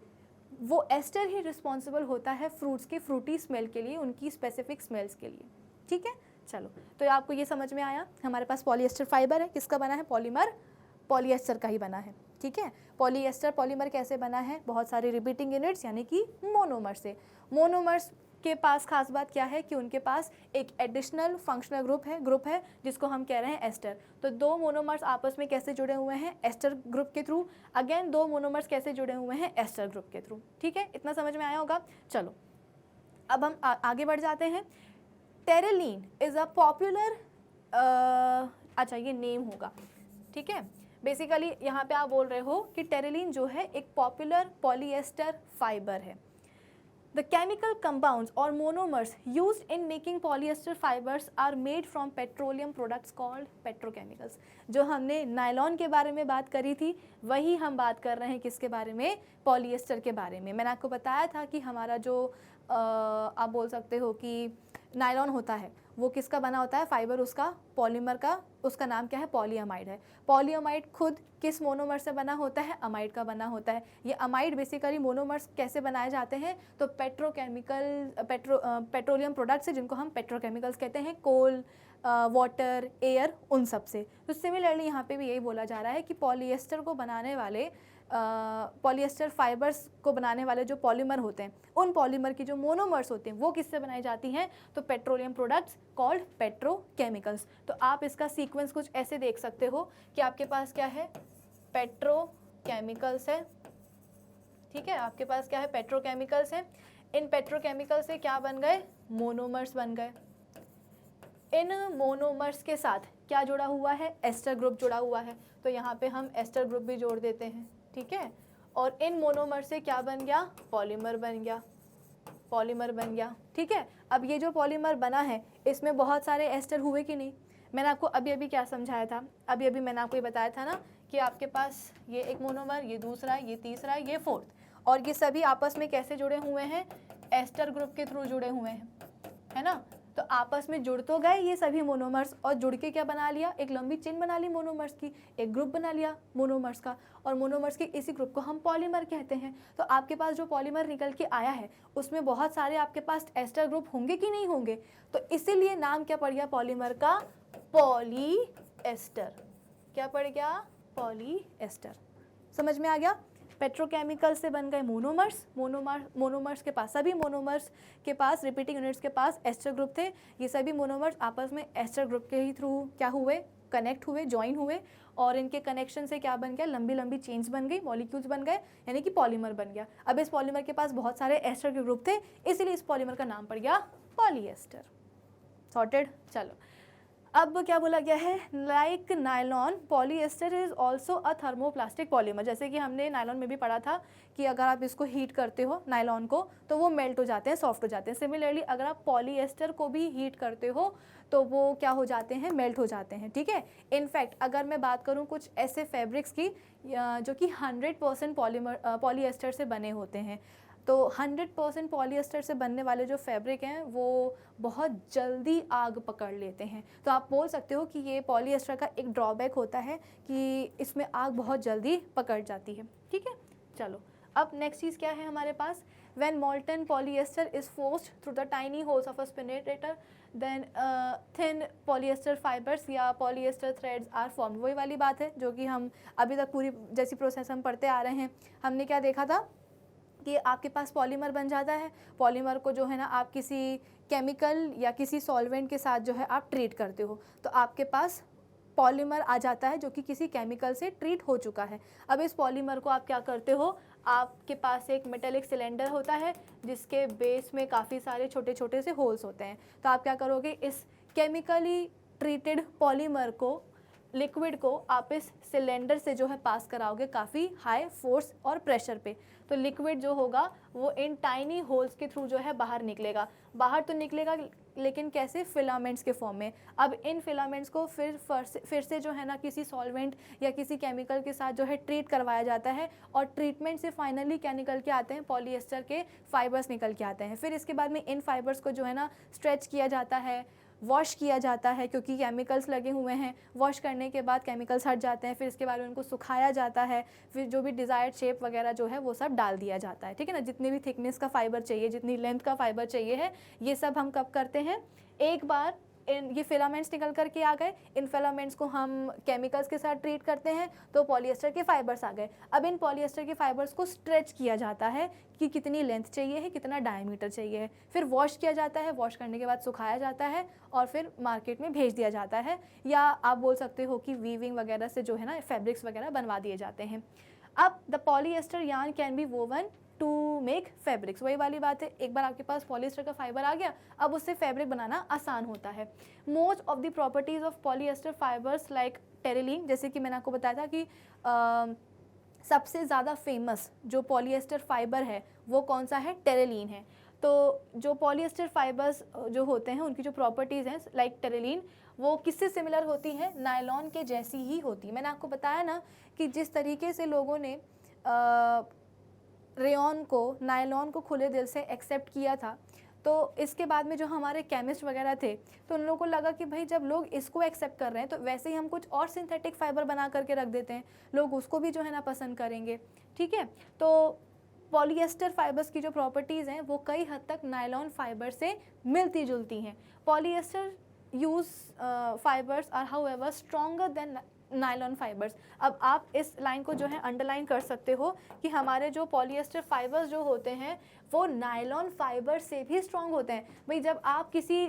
वो एस्टर ही रिस्पॉन्सिबल होता है फ्रूट्स के फ्रूटी स्मेल के लिए, उनकी स्पेसिफिक स्मेल्स के लिए, ठीक है। चलो, तो आपको ये समझ में आया, हमारे पास पॉलीएस्टर फाइबर है, किसका बना है? पॉलीमर, पॉलीएस्टर का ही बना है, ठीक है। पॉलीएस्टर पॉलीमर कैसे बना है? बहुत सारे रिपीटिंग यूनिट्स यानी कि मोनोमर से। मोनोमर्स के पास खास बात क्या है कि उनके पास एक एडिशनल फंक्शनल ग्रुप है जिसको हम कह रहे हैं एस्टर। तो दो मोनोमर्स आपस में कैसे जुड़े हुए हैं? एस्टर ग्रुप के थ्रू। अगेन दो मोनोमर्स कैसे जुड़े हुए हैं? एस्टर ग्रुप के थ्रू, ठीक है। इतना समझ में आया होगा। चलो, अब हम आगे बढ़ जाते हैं। टेरेलिन इज़ अ पॉपुलर, अच्छा ये नेम होगा, ठीक है। बेसिकली यहाँ पे आप बोल रहे हो कि टेरेलिन जो है एक पॉपुलर पॉलीएस्टर फाइबर है। द केमिकल कंपाउंड्स और monomers used in making polyester fibres are made from petroleum products called petrochemicals. जो हमने नायलॉन के बारे में बात करी थी, वही हम बात कर रहे हैं किसके बारे में? पॉलीएस्टर के बारे में। मैंने आपको बताया था कि हमारा जो आप बोल सकते हो कि नायलॉन होता है, वो किसका बना होता है? फाइबर उसका, पॉलीमर का, उसका नाम क्या है? पॉलीअमाइड है। पॉलीअमाइड खुद किस मोनोमर से बना होता है? अमाइड का बना होता है। ये अमाइड बेसिकली मोनोमर्स कैसे बनाए जाते हैं? तो पेट्रोलियम प्रोडक्ट्स है, जिनको हम पेट्रोकेमिकल्स कहते हैं, कोल, वाटर, एयर, उन सब से। तो सिमिलरली यहाँ पे भी यही बोला जा रहा है कि पॉलीएस्टर को बनाने वाले पॉलीएस्टर फाइबर्स को बनाने वाले जो पॉलीमर होते हैं, उन पॉलीमर की जो मोनोमर्स होते हैं वो किससे बनाई जाती हैं? तो पेट्रोलियम प्रोडक्ट्स कॉल्ड पेट्रोकेमिकल्स। तो आप इसका सीक्वेंस कुछ ऐसे देख सकते हो कि आपके पास क्या है? पेट्रोकेमिकल्स है, ठीक है। आपके पास क्या है? पेट्रोकेमिकल्स है। इन पेट्रोकेमिकल से क्या बन गए? मोनोमर्स बन गए। इन मोनोमर्स के साथ क्या जुड़ा हुआ है? एस्टर ग्रुप जुड़ा हुआ है। तो यहाँ पे हम एस्टर ग्रुप भी जोड़ देते हैं, ठीक है। और इन मोनोमर से क्या बन गया? पॉलीमर बन गया, पॉलीमर बन गया, ठीक है। अब ये जो पॉलीमर बना है, इसमें बहुत सारे एस्टर हुए कि नहीं? मैंने आपको अभी क्या समझाया था? अभी मैंने आपको ये बताया था ना कि आपके पास ये एक मोनोमर, ये दूसरा, ये तीसरा, ये फोर्थ, और ये सभी आपस में कैसे जुड़े हुए हैं? एस्टर ग्रुप के थ्रू जुड़े हुए हैं, है ना। तो आपस में जुड़ तो गए ये सभी मोनोमर्स, और जुड़ के क्या बना लिया? एक लंबी चेन बना ली मोनोमर्स की, एक ग्रुप बना लिया मोनोमर्स का, और मोनोमर्स के इसी ग्रुप को हम पॉलीमर कहते हैं। तो आपके पास जो पॉलीमर निकल के आया है, उसमें बहुत सारे आपके पास एस्टर ग्रुप होंगे कि नहीं होंगे? तो इसीलिए नाम क्या पड़ गया पॉलीमर का? पॉलीएस्टर। क्या पड़ गया? पॉलीएस्टर। समझ में आ गया? पेट्रोकेमिकल से बन गए मोनोमर्स, मोनोमर्स के पास, सभी मोनोमर्स के पास, रिपीटिंग यूनिट्स के पास एस्टर ग्रुप थे। ये सभी मोनोमर्स आपस में एस्टर ग्रुप के ही थ्रू क्या हुए? कनेक्ट हुए, ज्वाइन हुए, और इनके कनेक्शन से क्या बन गया? लंबी लंबी चेन्स बन गई, मॉलिक्यूल्स बन गए, यानी कि पॉलीमर बन गया। अब इस पॉलीमर के पास बहुत सारे एस्टर के ग्रुप थे, इसीलिए इस पॉलीमर का नाम पड़ गया पॉलीएस्टर। सॉर्टेड। चलो, अब क्या बोला गया है? Like nylon, polyester is also a thermoplastic polymer. जैसे कि हमने नायलॉन में भी पढ़ा था कि अगर आप इसको हीट करते हो नायलॉन को, तो वो मेल्ट हो जाते हैं, सॉफ्ट हो जाते हैं। सिमिलरली अगर आप पॉलीएस्टर को भी हीट करते हो तो वो क्या हो जाते हैं? मेल्ट हो जाते हैं, ठीक है। इनफैक्ट अगर मैं बात करूँ कुछ ऐसे फैब्रिक्स की जो कि 100% पॉलीएस्टर से बने होते हैं, तो 100% पॉलीएस्टर से बनने वाले जो फैब्रिक हैं वो बहुत जल्दी आग पकड़ लेते हैं। तो आप बोल सकते हो कि ये पॉलीएस्टर का एक ड्रॉबैक होता है कि इसमें आग बहुत जल्दी पकड़ जाती है, ठीक है। चलो, अब नेक्स्ट चीज़ क्या है हमारे पास? When molten polyester is forced through the tiny holes of a spinneret, then thin polyester fibres या पॉलीएस्टर थ्रेड्स आर फॉर्म्ड। वही वाली बात है जो कि हम अभी तक पूरी जैसी प्रोसेस हम पढ़ते आ रहे हैं। हमने क्या देखा था कि आपके पास पॉलीमर बन जाता है, पॉलीमर को जो है ना आप किसी केमिकल या किसी सॉल्वेंट के साथ जो है आप ट्रीट करते हो, तो आपके पास पॉलीमर आ जाता है जो कि किसी केमिकल से ट्रीट हो चुका है। अब इस पॉलीमर को आप क्या करते हो? आपके पास एक मेटेलिक सिलेंडर होता है जिसके बेस में काफ़ी सारे छोटे छोटे से होल्स होते हैं। तो आप क्या करोगे? इस केमिकली ट्रीटेड पॉलीमर को, लिक्विड को आप इस सिलेंडर से जो है पास कराओगे काफ़ी हाई फोर्स और प्रेशर पे, तो लिक्विड जो होगा वो इन टाइनी होल्स के थ्रू जो है बाहर निकलेगा। बाहर तो निकलेगा लेकिन कैसे, फिलामेंट्स के फॉर्म में। अब इन फिलामेंट्स को फिर से जो है ना किसी सॉल्वेंट या किसी केमिकल के साथ जो है ट्रीट करवाया जाता है, और ट्रीटमेंट से फाइनली क्या निकल के आते हैं, पॉलीएस्टर के फाइबर्स निकल के आते हैं। फिर इसके बाद में इन फाइबर्स को जो है ना स्ट्रेच किया जाता है, वॉश किया जाता है, क्योंकि केमिकल्स लगे हुए हैं। वॉश करने के बाद केमिकल्स हट जाते हैं, फिर इसके बाद उनको सुखाया जाता है, फिर जो भी डिज़ायर्ड शेप वगैरह जो है वो सब डाल दिया जाता है, ठीक है ना। जितने भी थिकनेस का फाइबर चाहिए, जितनी लेंथ का फाइबर चाहिए है, ये सब हम कब करते हैं, एक बार ये फिलामेंट्स निकल करके आ गए, इन फिलामेंट्स को हम केमिकल्स के साथ ट्रीट करते हैं तो पॉलीएस्टर के फाइबर्स आ गए। अब इन पॉलीएस्टर के फाइबर्स को स्ट्रेच किया जाता है कि कितनी लेंथ चाहिए है, कितना डायमीटर चाहिए है, फिर वॉश किया जाता है, वॉश करने के बाद सुखाया जाता है और फिर मार्केट में भेज दिया जाता है, या आप बोल सकते हो कि वीविंग वगैरह से जो है ना फैब्रिक्स वगैरह बनवा दिए जाते हैं। अब the polyester yarn can be woven to make fabrics, वही वाली बात है, एक बार आपके पास पॉलीएस्टर का फाइबर आ गया, अब उससे फैब्रिक बनाना आसान होता है। Most of the properties of polyester fibres like terylene, जैसे कि मैंने आपको बताया था कि सबसे ज़्यादा फेमस जो पॉलीएस्टर फाइबर है वो कौन सा है, टेरिलीन है। तो जो पॉलीएस्टर फाइबर्स जो होते हैं उनकी जो प्रॉपर्टीज़ हैं लाइक टेरिलीन, वो किससे सिमिलर होती हैं, नायलॉन के जैसी ही होती है। मैंने आपको बताया ना कि जिस तरीके से लोगों ने रेयॉन को, नायलॉन को खुले दिल से एक्सेप्ट किया था, तो इसके बाद में जो हमारे केमिस्ट वगैरह थे तो उन लोगों को लगा कि भाई जब लोग इसको एक्सेप्ट कर रहे हैं तो वैसे ही हम कुछ और सिंथेटिक फाइबर बना करके रख देते हैं, लोग उसको भी जो है ना पसंद करेंगे, ठीक है। तो पॉलीएस्टर फाइबर्स की जो प्रॉपर्टीज़ हैं वो कई हद तक नायलॉन फाइबर से मिलती जुलती हैं। Polyester use fibres are however stronger than nylon fibres. अब आप इस लाइन को जो है अंडरलाइन कर सकते हो कि हमारे जो पॉलीएस्टर फाइबर्स जो होते हैं वो नायलॉन फाइबर से भी स्ट्रॉन्ग होते हैं। भाई जब आप किसी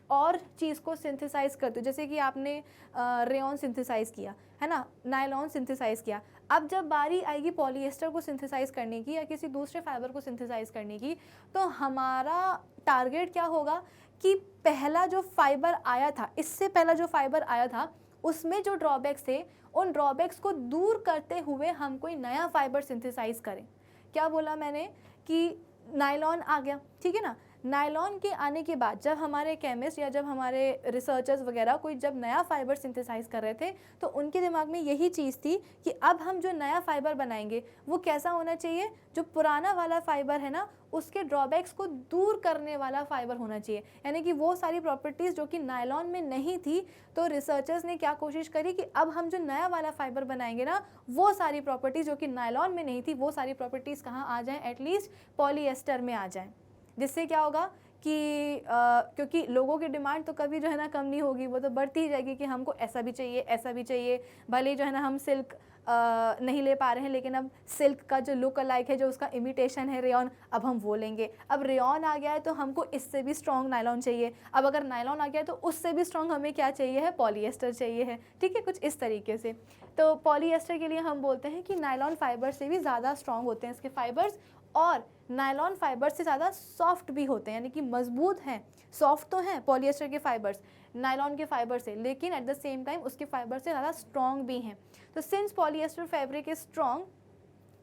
और चीज़ को सिंथेसाइज करते हो, जैसे कि आपने रेयॉन सिंथेसाइज किया है ना, नायलॉन सिंथेसाइज किया, अब जब बारी आएगी पॉलीएस्टर को सिंथेसाइज करने की या किसी दूसरे फाइबर को सिंथेसाइज करने की, तो हमारा टारगेट क्या होगा कि पहला जो फाइबर आया था, इससे पहला जो फाइबर आया था उसमें जो ड्रॉबैक्स थे उन ड्रॉबैक्स को दूर करते हुए हम कोई नया फाइबर सिंथेसाइज करें। क्या बोला मैंने कि नायलॉन आ गया, ठीक है ना। नायलॉन के आने के बाद जब हमारे केमिस्ट या जब हमारे रिसर्चर्स वगैरह कोई जब नया फाइबर सिंथेसाइज कर रहे थे तो उनके दिमाग में यही चीज़ थी कि अब हम जो नया फाइबर बनाएंगे वो कैसा होना चाहिए, जो पुराना वाला फाइबर है ना उसके ड्रॉबैक्स को दूर करने वाला फाइबर होना चाहिए। यानी कि वो सारी प्रॉपर्टीज़ जो कि नायलॉन में नहीं थी, तो रिसर्चर्स ने क्या कोशिश करी कि अब हम जो नया वाला फाइबर बनाएंगे ना वो सारी प्रॉपर्टीज़ जो कि नायलॉन में नहीं थी वो सारी प्रॉपर्टीज़ कहाँ आ जाएँ, एटलीस्ट पॉलीएस्टर में आ जाएँ। जिससे क्या होगा कि क्योंकि लोगों की डिमांड तो कभी जो है ना कम नहीं होगी, वो तो बढ़ती ही जाएगी कि हमको ऐसा भी चाहिए, ऐसा भी चाहिए। भले ही जो है ना हम सिल्क नहीं ले पा रहे हैं, लेकिन अब सिल्क का जो लुक अलाइक है, जो उसका इमिटेशन है रेयॉन, अब हम वो लेंगे। अब रेयॉन आ गया है तो हमको इससे भी स्ट्रॉन्ग नायलॉन चाहिए। अब अगर नायलॉन आ गया है तो उससे भी स्ट्रॉन्ग हमें क्या चाहिए है, पॉलीएस्टर चाहिए है, ठीक है, कुछ इस तरीके से। तो पॉलीएस्टर के लिए हम बोलते हैं कि नायलॉन फाइबर से भी ज़्यादा स्ट्रॉन्ग होते हैं इसके फाइबर्स, और नायलॉन फाइबर से ज़्यादा सॉफ्ट भी होते हैं, यानी कि मजबूत हैं। सॉफ्ट तो हैं पॉलीएस्टर के फाइबर्स नायलॉन के फाइबर से, लेकिन एट द सेम टाइम उसके फाइबर से ज़्यादा स्ट्रॉन्ग भी हैं। तो since polyester fabric is strong,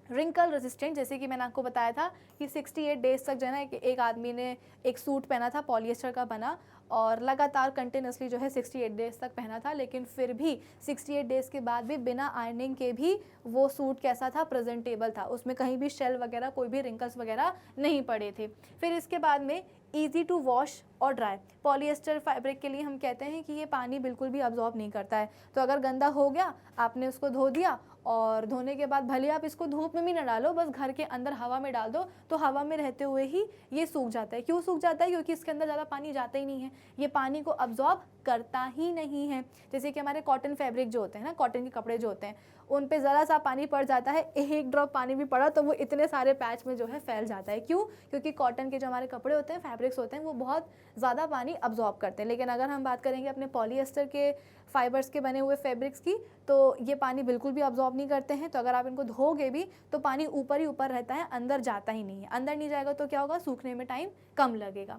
wrinkle resistant, जैसे कि मैंने आपको बताया था कि 68 डेज तक जो है ना एक आदमी ने एक सूट पहना था पॉलीएस्टर का बना, और लगातार कंटिन्यूसली जो है 68 डेज तक पहना था, लेकिन फिर भी 68 डेज़ के बाद भी बिना आयरनिंग के भी वो सूट कैसा था, प्रेजेंटेबल था, उसमें कहीं भी शेल वगैरह कोई भी रिंकल्स वगैरह नहीं पड़े थे। फिर इसके बाद में ईजी टू वॉश और ड्राई, पॉलीएस्टर फैब्रिक के लिए हम कहते हैं कि ये पानी बिल्कुल भी अब्जॉर्ब नहीं करता है। तो अगर गंदा हो गया, आपने उसको धो दिया, और धोने के बाद भले आप इसको धूप में भी ना डालो, बस घर के अंदर हवा में डाल दो, तो हवा में रहते हुए ही ये सूख जाता है। क्यों सूख जाता है? क्योंकि इसके अंदर ज़्यादा पानी जाता ही नहीं है, ये पानी को अब्जॉर्ब करता ही नहीं है। जैसे कि हमारे कॉटन फैब्रिक जो होते हैं ना, कॉटन के कपड़े जो होते हैं, उन पे ज़रा सा पानी पड़ जाता है, एक ड्रॉप पानी भी पड़ा तो वो इतने सारे पैच में जो है फैल जाता है। क्यों? क्योंकि कॉटन के जो हमारे कपड़े होते हैं, फैब्रिक्स होते हैं, वो बहुत ज़्यादा पानी अब्जॉर्ब करते हैं। लेकिन अगर हम बात करेंगे अपने पॉलीएस्टर के फाइबर्स के बने हुए फैब्रिक्स की, तो ये पानी बिल्कुल भी अब्जॉर्ब नहीं करते हैं। तो अगर आप इनको धोगे भी तो पानी ऊपर ही ऊपर रहता है, अंदर जाता ही नहीं है। अंदर नहीं जाएगा तो क्या होगा, सूखने में टाइम कम लगेगा।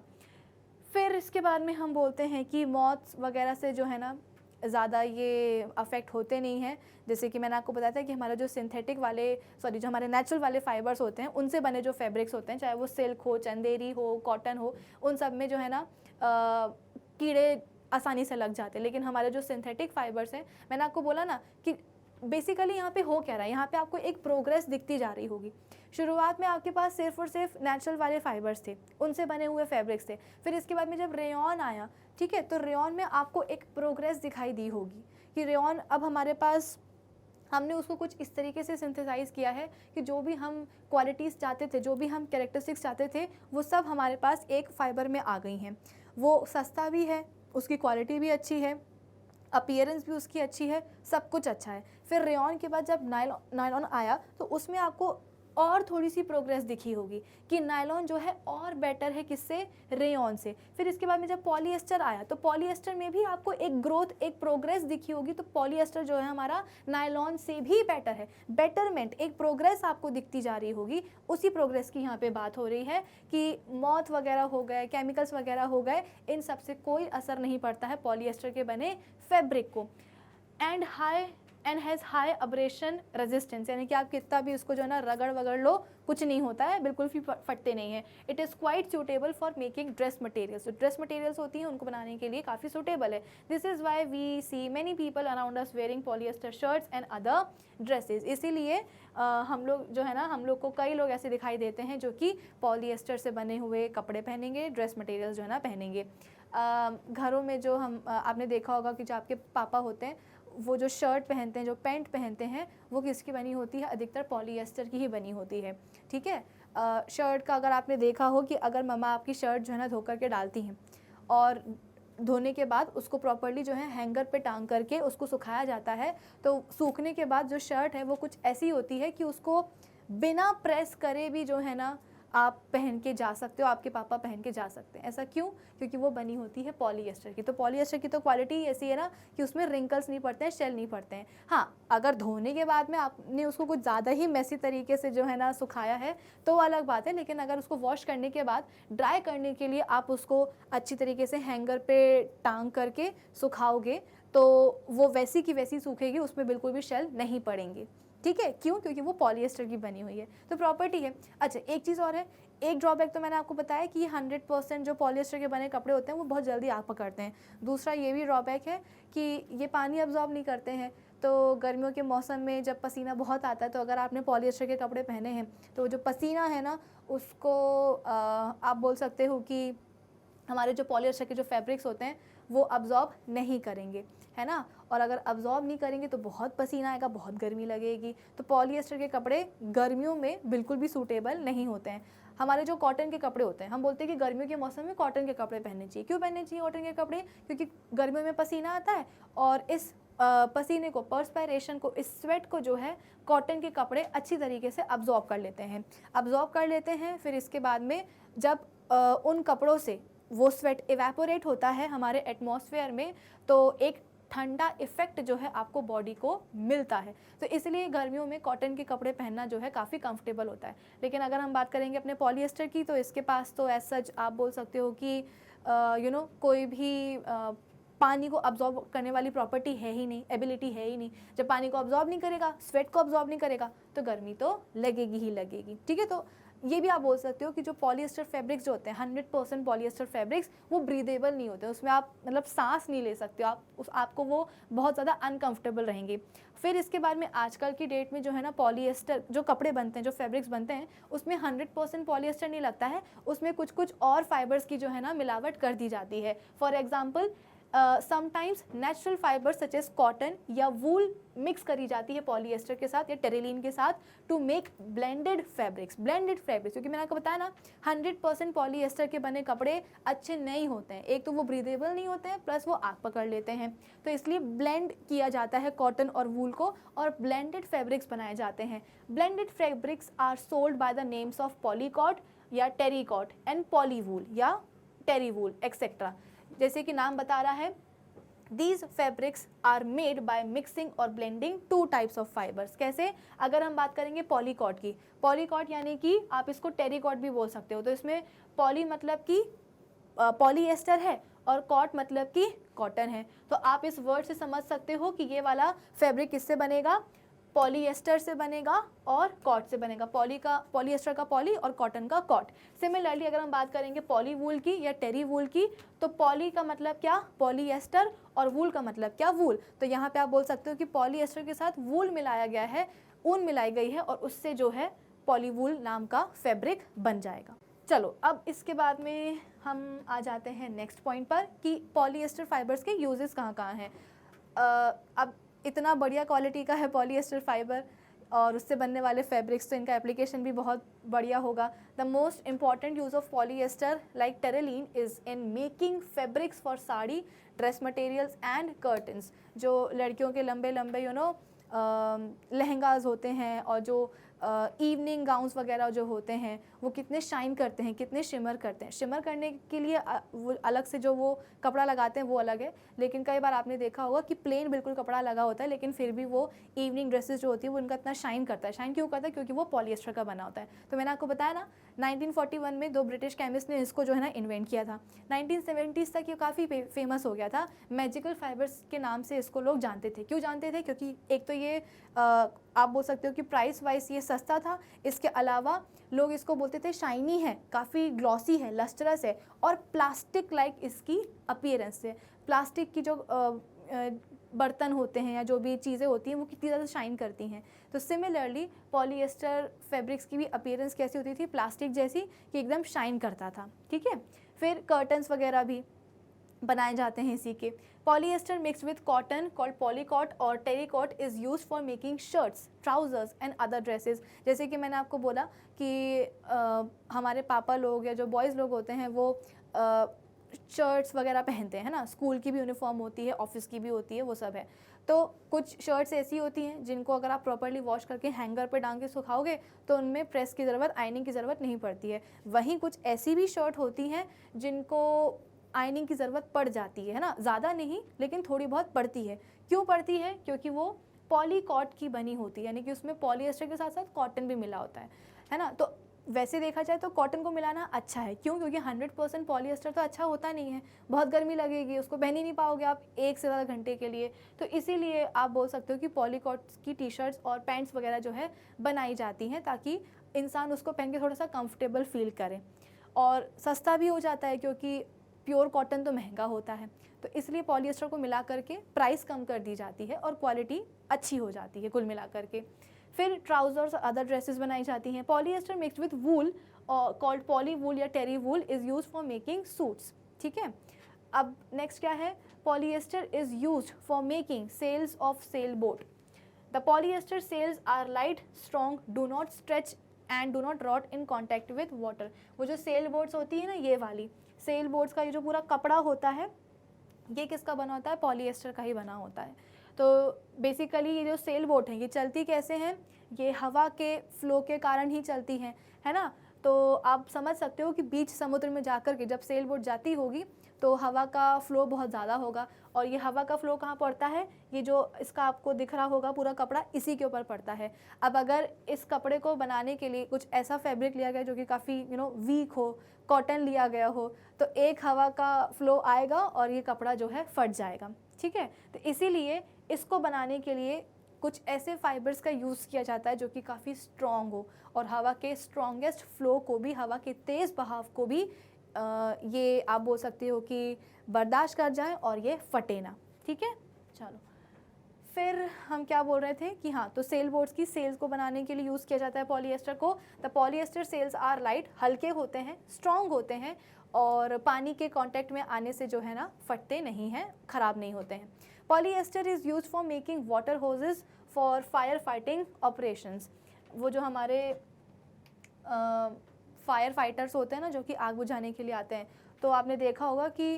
फिर इसके बाद में हम बोलते हैं कि मौत वगैरह से जो है ना ज़्यादा ये अफेक्ट होते नहीं हैं। जैसे कि मैंने आपको बताया था कि हमारा जो सिंथेटिक वाले जो हमारे नेचुरल वाले फाइबर्स होते हैं उनसे बने जो फैब्रिक्स होते हैं, चाहे वो सिल्क हो, चंदेरी हो, कॉटन हो, उन सब में जो है ना कीड़े आसानी से लग जाते हैं। लेकिन हमारे जो सिंथेटिक फाइबर्स हैं, मैंने आपको बोला ना कि बेसिकली यहाँ पे हो क्या रहा है, यहाँ पे आपको एक प्रोग्रेस दिखती जा रही होगी। शुरुआत में आपके पास सिर्फ और सिर्फ नेचुरल वाले फाइबर्स थे, उनसे बने हुए फैब्रिक्स थे। फिर इसके बाद में जब रेयॉन आया, ठीक है, तो रेयॉन में आपको एक प्रोग्रेस दिखाई दी होगी कि रेयॉन अब हमारे पास, हमने उसको कुछ इस तरीके से सिंथेसाइज किया है कि जो भी हम क्वालिटीज़ चाहते थे, जो भी हम कैरेक्टरिस्टिक्स चाहते थे, वो सब हमारे पास एक फाइबर में आ गई हैं। वो सस्ता भी है, उसकी क्वालिटी भी अच्छी है, अपीयरेंस भी उसकी अच्छी है, सब कुछ अच्छा है। फिर रेयॉन के बाद जब नायलॉन आया तो उसमें आपको और थोड़ी सी प्रोग्रेस दिखी होगी कि नायलॉन जो है और बेटर है किससे, रेयॉन से। फिर इसके बाद में जब पॉलीएस्टर आया तो पॉलीएस्टर में भी आपको एक ग्रोथ, एक प्रोग्रेस दिखी होगी। तो पॉलीएस्टर जो है हमारा नायलॉन से भी बेटर है, बेटरमेंट, एक प्रोग्रेस आपको दिखती जा रही होगी। उसी प्रोग्रेस की यहाँ पे बात हो रही है कि मौत वगैरह हो गए, केमिकल्स वगैरह हो गए, इन सब से कोई असर नहीं पड़ता है पॉलीएस्टर के बने फैब्रिक को। And has high abrasion resistance, यानी कि आप कितना भी उसको जो है ना रगड़ वगड़ लो, कुछ नहीं होता है, बिल्कुल भी फटते नहीं है। It is quite suitable for making dress materials, जो ड्रेस मटेरियल्स होती हैं उनको बनाने के लिए काफ़ी सूटेबल है। This is why we see many people around us wearing polyester shirts and other dresses. इसीलिए हम लोग जो है ना, हम लोग को कई लोग ऐसे दिखाई देते हैं जो कि पॉलीएस्टर से बने हुए कपड़े पहनेंगे, ड्रेस मटेरियल्स जो है ना पहनेंगे। घरों में जो हम आपने देखा होगा कि जो आपके पापा होते हैं वो जो शर्ट पहनते हैं, जो पैंट पहनते हैं, वो किसकी बनी होती है, अधिकतर पॉलीएस्टर की ही बनी होती है, ठीक है। शर्ट का अगर आपने देखा हो कि अगर मम्मा आपकी शर्ट जो है ना धो करके डालती हैं और धोने के बाद उसको प्रॉपर्ली जो है हैंगर पे टांग करके उसको सुखाया जाता है, तो सूखने के बाद जो शर्ट है वो कुछ ऐसी होती है कि उसको बिना प्रेस करे भी जो है ना आप पहन के जा सकते हो, आपके पापा पहन के जा सकते हैं। ऐसा क्यों? क्योंकि वो बनी होती है पॉलीएस्टर की। तो पॉलीएस्टर की तो क्वालिटी ऐसी है ना कि उसमें रिंकल्स नहीं पड़ते हैं, शेल नहीं पड़ते हैं। हाँ, अगर धोने के बाद में आपने उसको कुछ ज़्यादा ही मैसी तरीके से जो है ना सुखाया है तो अलग बात है, लेकिन अगर उसको वॉश करने के बाद ड्राई करने के लिए आप उसको अच्छी तरीके से हैंगर पे टांग करके सुखाओगे तो वो वैसी की वैसी सूखेगी, उसमें बिल्कुल भी शेल नहीं पड़ेंगे, ठीक है। क्यों? क्योंकि वो पॉलीएस्टर की बनी हुई है, तो प्रॉपर्टी है। अच्छा, एक चीज़ और है, एक ड्रॉबैक तो मैंने आपको बताया कि 100% जो पॉलीएस्टर के बने कपड़े होते हैं वो बहुत जल्दी आग पकड़ते हैं। दूसरा ये भी ड्रॉबैक है कि ये पानी अब्जॉर्ब नहीं करते हैं। तो गर्मियों के मौसम में जब पसीना बहुत आता है तो अगर आपने पॉलीएस्टर के कपड़े पहने हैं तो जो पसीना है ना उसको आप बोल सकते हो कि हमारे जो पॉलीएस्टर के जो फैब्रिक्स होते हैं वो अब्जॉर्ब नहीं करेंगे, है ना। और अगर अब्जॉर्ब नहीं करेंगे तो बहुत पसीना आएगा, बहुत गर्मी लगेगी। तो पॉलीएस्टर के कपड़े गर्मियों में बिल्कुल भी सूटेबल नहीं होते हैं। हमारे जो कॉटन के कपड़े होते हैं, हम बोलते हैं कि गर्मियों के मौसम में कॉटन के कपड़े पहनने चाहिए। क्यों पहनने चाहिए कॉटन के कपड़े? क्योंकि गर्मियों में पसीना आता है और इस पसीने को, पर्सपायरेशन को, इस स्वेट को जो है कॉटन के कपड़े अच्छी तरीके से अब्जॉर्ब कर लेते हैं। फिर इसके बाद में जब उन कपड़ों से वो स्वेट इवेपोरेट होता है हमारे एटमॉस्फेयर में तो एक ठंडा इफेक्ट जो है आपको बॉडी को मिलता है। तो इसलिए गर्मियों में कॉटन के कपड़े पहनना जो है काफ़ी कंफर्टेबल होता है। लेकिन अगर हम बात करेंगे अपने पॉलीएस्टर की तो इसके पास तो एज सच आप बोल सकते हो कि कोई भी पानी को अब्जॉर्ब करने वाली प्रॉपर्टी है ही नहीं, एबिलिटी है ही नहीं। जब पानी को अब्जॉर्ब नहीं करेगा, स्वेट को अब्जॉर्ब नहीं करेगा तो गर्मी तो लगेगी ही लगेगी, ठीक है। तो ये भी आप बोल सकते हो कि जो पॉलीएस्टर फैब्रिक्स जो होते हैं 100% पॉलीएस्टर फैब्रिक्स वो ब्रीदेबल नहीं होते, उसमें आप मतलब सांस नहीं ले सकते हो, आपको वो बहुत ज़्यादा अनकंफर्टेबल रहेंगे। फिर इसके बाद में आजकल की डेट में जो है ना पॉलीएस्टर जो कपड़े बनते हैं, जो फैब्रिक्स बनते हैं उसमें 100% पॉलीएस्टर नहीं लगता है, उसमें कुछ कुछ और फाइबर्स की जो है ना मिलावट कर दी जाती है। For example sometimes natural fibres such as cotton या वूल मिक्स करी जाती है पॉलीएस्टर के साथ या टेरिलीन के साथ टू मेक ब्लेंडेड फैब्रिक्स। क्योंकि मैंने आपको बताया ना 100% पॉलीएस्टर के बने कपड़े अच्छे नहीं होते हैं। एक तो वो ब्रीदेबल नहीं होते हैं, प्लस वो आग पकड़ लेते हैं। तो इसलिए ब्लेंड किया जाता है कॉटन और वूल को और ब्लेंडेड फैब्रिक्स बनाए जाते हैं। Blended fabrics are sold by the names of polycot या टेरिकॉट एंड पॉलीवूल या टेरीवूल एक्सेट्रा। जैसे कि नाम बता रहा है, These fabrics are made by mixing और blending two types of fibers। कैसे? अगर हम बात करेंगे पॉलीकॉट की, पॉलीकॉट यानी कि आप इसको टेरिकॉट भी बोल सकते हो। तो इसमें पॉली मतलब कि पॉलीएस्टर है और कॉट मतलब कि कॉटन है। तो आप इस वर्ड से समझ सकते हो कि ये वाला फैब्रिक किससे बनेगा, पॉलीएस्टर से बनेगा और कॉट से बनेगा। पॉलीएस्टर का पॉली और कॉटन का कॉट। सिमिलरली अगर हम बात करेंगे पॉली वूल की या टेरी वूल की, तो पॉली का मतलब क्या, पॉलीएस्टर, और वूल का मतलब क्या, वूल। तो यहाँ पे आप बोल सकते हो कि पॉलीएस्टर के साथ वूल मिलाया गया है, ऊन मिलाई गई है, और उससे जो है पॉलीवूल नाम का फैब्रिक बन जाएगा। चलो अब इसके बाद में हम आ जाते हैं नेक्स्ट पॉइंट पर कि पॉलीएस्टर फाइबर्स के यूजेस कहाँ कहाँ हैं। अब इतना बढ़िया क्वालिटी का है पॉलीएस्टर फाइबर और उससे बनने वाले फैब्रिक्स, तो इनका एप्लीकेशन भी बहुत बढ़िया होगा। The most important use of polyester like terylene is in making fabrics for sari, dress materials and curtains. जो लड़कियों के लंबे लंबे लहंगाज होते हैं और जो इवनिंग गाउन्स वगैरह जो होते हैं वो कितने शाइन करते हैं, कितने शिमर करते हैं। शिमर करने के लिए वो अलग से जो वो कपड़ा लगाते हैं वो अलग है, लेकिन कई बार आपने देखा होगा कि प्लेन बिल्कुल कपड़ा लगा होता है, लेकिन फिर भी वो इवनिंग ड्रेसेस जो होती है वो उनका इतना शाइन करता है। शाइन क्यों करता है, क्योंकि वो पॉलीएस्टर का बना होता है। तो मैंने आपको बताया ना 1941 में 2 ब्रिटिश केमिस्ट ने इसको जो है ना इन्वेंट किया था। 1970s तक ये काफ़ी फेमस हो गया था। मैजिकल फाइबर्स के नाम से इसको लोग जानते थे। क्यों जानते थे, क्योंकि एक तो ये आप बोल सकते हो कि प्राइस वाइज ये सस्ता था, इसके अलावा लोग इसको बोलते थे शाइनी है, काफ़ी ग्लॉसी है, लस्टरस है, और प्लास्टिक लाइक इसकी अपीयरेंस है। प्लास्टिक की जो बर्तन होते हैं या जो भी चीज़ें होती हैं वो कितनी ज़्यादा शाइन करती हैं। तो सिमिलरली पॉलीएस्टर फैब्रिक्स की भी अपीयरेंस कैसी होती थी, प्लास्टिक जैसी, कि एकदम शाइन करता था। ठीक है, फिर कर्टन्स वगैरह भी बनाए जाते हैं इसी के। Polyester mix with cotton called polycot और terrycot is use for making shirts, trousers and other dresses. जैसे कि मैंने आपको बोला कि हमारे पापा लोग या जो बॉयज़ लोग होते हैं वो शर्ट्स वगैरह पहनते हैं ना, स्कूल की भी यूनिफॉर्म होती है, ऑफिस की भी होती है, वो सब है। तो कुछ शर्ट्स ऐसी होती हैं जिनको अगर आप प्रॉपर्ली वॉश करके हैंगर पे डाल के सुखाओगे तो उनमें प्रेस की ज़रूरत, आयनिंग की ज़रूरत नहीं पड़ती है। वहीं कुछ ऐसी भी शर्ट होती हैं जिनको आयनिंग की ज़रूरत पड़ जाती है ना, ज़्यादा नहीं लेकिन थोड़ी बहुत पड़ती है। क्यों पड़ती है, क्योंकि वो पॉलीकॉट की बनी होती है, यानी कि उसमें पॉलीएस्टर के साथ साथ कॉटन भी मिला होता है ना। तो वैसे देखा जाए तो कॉटन को मिलाना अच्छा है। क्यों, क्योंकि 100% पॉलीएस्टर तो अच्छा होता नहीं है, बहुत गर्मी लगेगी, उसको पहन ही नहीं पाओगे आप एक से ज़्यादा घंटे के लिए। तो इसीलिए आप बोल सकते हो कि पॉलीकॉट की टी शर्ट्स और पैंट्स वगैरह जो है बनाई जाती हैं ताकि इंसान उसको पहन के थोड़ा सा कंफर्टेबल फील करे, और सस्ता भी हो जाता है क्योंकि प्योर कॉटन तो महंगा होता है। तो इसलिए पॉलीएस्टर को मिला करके प्राइस कम कर दी जाती है और क्वालिटी अच्छी हो जाती है कुल मिला करके। फिर ट्राउजर्स और अदर ड्रेसेस बनाई जाती हैं। Polyester mixed with wool called poly wool या terry wool is use for making suits. ठीक है, अब नेक्स्ट क्या है, polyester is use for making sails of sail boat. The polyester sails are light, strong, do not stretch and do not rot in contact with water. वो जो cell boats होती है ना, ये वाली सेल बोट्स का ये जो पूरा कपड़ा होता है ये किसका बना होता है, पॉलीएस्टर का ही बना होता है। तो बेसिकली ये जो सेल बोट हैं ये चलती कैसे हैं, ये हवा के फ्लो के कारण ही चलती हैं, है ना। तो आप समझ सकते हो कि बीच समुद्र में जाकर के जब सेल बोट जाती होगी तो हवा का फ़्लो बहुत ज़्यादा होगा, और ये हवा का फ़्लो कहाँ पड़ता है, ये जो इसका आपको दिख रहा होगा पूरा कपड़ा इसी के ऊपर पड़ता है। अब अगर इस कपड़े को बनाने के लिए कुछ ऐसा फैब्रिक लिया गया जो कि काफ़ी वीक हो, कॉटन लिया गया हो, तो एक हवा का फ़्लो आएगा और ये कपड़ा जो है फट जाएगा। ठीक है, तो इसीलिए इसको बनाने के लिए कुछ ऐसे फाइबर्स का यूज़ किया जाता है जो कि काफ़ी स्ट्रॉन्ग हो और हवा के स्ट्रॉन्गेस्ट फ्लो को भी, हवा के तेज़ बहाव को भी ये आप बोल सकते हो कि बर्दाश्त कर जाए और ये फटे ना। ठीक है, चलो फिर हम क्या बोल रहे थे कि हाँ, तो सेल बोट्स की सेल्स को बनाने के लिए यूज़ किया जाता है पॉलीएस्टर को। The polyester sails are light, हल्के होते हैं, स्ट्रॉन्ग होते हैं और पानी के कांटेक्ट में आने से जो है ना फटते नहीं हैं, ख़राब नहीं होते हैं। Polyester is use for making water hoses for fire fighting operations. वो जो हमारे फायर फाइटर्स होते हैं ना जो कि आग बुझाने के लिए आते हैं, तो आपने देखा होगा कि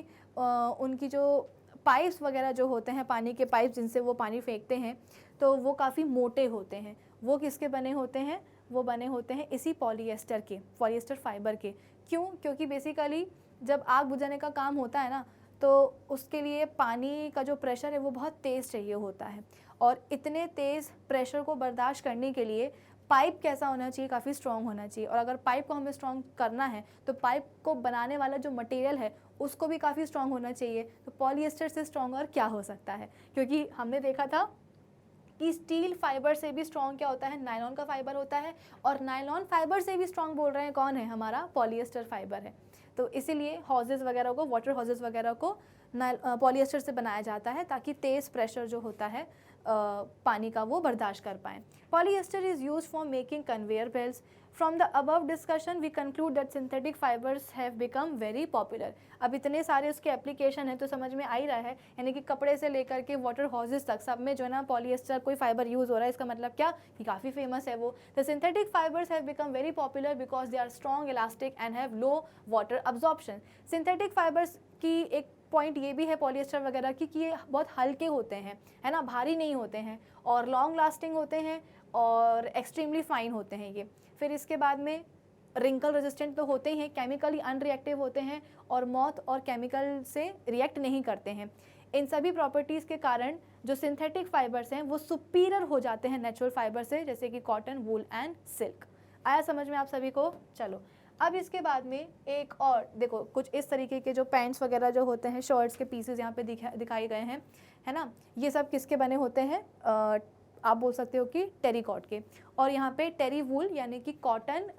उनकी जो पाइप्स वगैरह जो होते हैं, पानी के पाइप जिनसे वो पानी फेंकते हैं, तो वो काफ़ी मोटे होते हैं। वो किसके बने होते हैं, वो बने होते हैं इसी पॉलीएस्टर के, पॉलीएस्टर फाइबर के। क्यों, क्योंकि बेसिकली जब आग बुझाने का काम होता है ना तो उसके लिए पानी का जो प्रेशर है वो बहुत तेज़ चाहिए होता है, और इतने तेज़ प्रेशर को बर्दाश्त करने के लिए पाइप कैसा होना चाहिए, काफ़ी स्ट्रॉन्ग होना चाहिए। और अगर पाइप को हमें स्ट्रॉन्ग करना है तो पाइप को बनाने वाला जो मटेरियल है उसको भी काफ़ी स्ट्रॉन्ग होना चाहिए। तो पॉलिएस्टर से स्ट्रॉन्ग और क्या हो सकता है, क्योंकि हमने देखा था कि स्टील फाइबर से भी स्ट्रॉन्ग क्या होता है, नायलॉन का फाइबर होता है, और नायलॉन फाइबर से भी स्ट्रॉन्ग बोल रहे हैं कौन है, हमारा पॉलिएस्टर फाइबर है। तो इसीलिए हॉजेस वगैरह को, वाटर हॉजेस वगैरह को पॉलिएस्टर से बनाया जाता है ताकि तेज़ प्रेशर जो होता है पानी का वो बर्दाश्त कर पाएँ। Polyester is use for making conveyor belts. From the above discussion we conclude that synthetic fibres have become very popular. अब इतने सारे उसके एप्लीकेशन है तो समझ में आ ही रहा है, यानी कि कपड़े से लेकर के वाटर हॉजेस तक सब में जो है ना पॉलिएस्टर कोई फाइबर यूज़ हो रहा है। इसका मतलब क्या कि काफ़ी फेमस है वो। The synthetic fibres have become very popular because they are strong, elastic and have low water absorption. Synthetic fibres की एक पॉइंट ये भी है पॉलिएस्टर वगैरह की कि ये बहुत हल्के होते हैं, है ना, भारी नहीं होते हैं, और लॉन्ग लास्टिंग होते हैं, और एक्सट्रीमली फाइन होते हैं ये। फिर इसके बाद में रिंकल रेजिस्टेंट तो होते ही हैं, केमिकली अनरिएक्टिव होते हैं, और मॉथ और केमिकल से रिएक्ट नहीं करते हैं। इन सभी प्रॉपर्टीज़ के कारण जो सिंथेटिक फाइबर्स हैं वो सुपीरियर हो जाते हैं नेचुरल फाइबर से, जैसे कि कॉटन, वूल एंड सिल्क। आया समझ में आप सभी को? चलो अब इसके बाद में एक और देखो, कुछ इस तरीके के जो पैंट्स वगैरह जो होते हैं, शर्ट्स के पीसेस यहाँ पे दिखाए गए हैं, है ना। ये सब किसके बने होते हैं? आप बोल सकते हो कि टेरिकॉट के। और यहाँ पे टेरी वूल यानी कि कॉटन,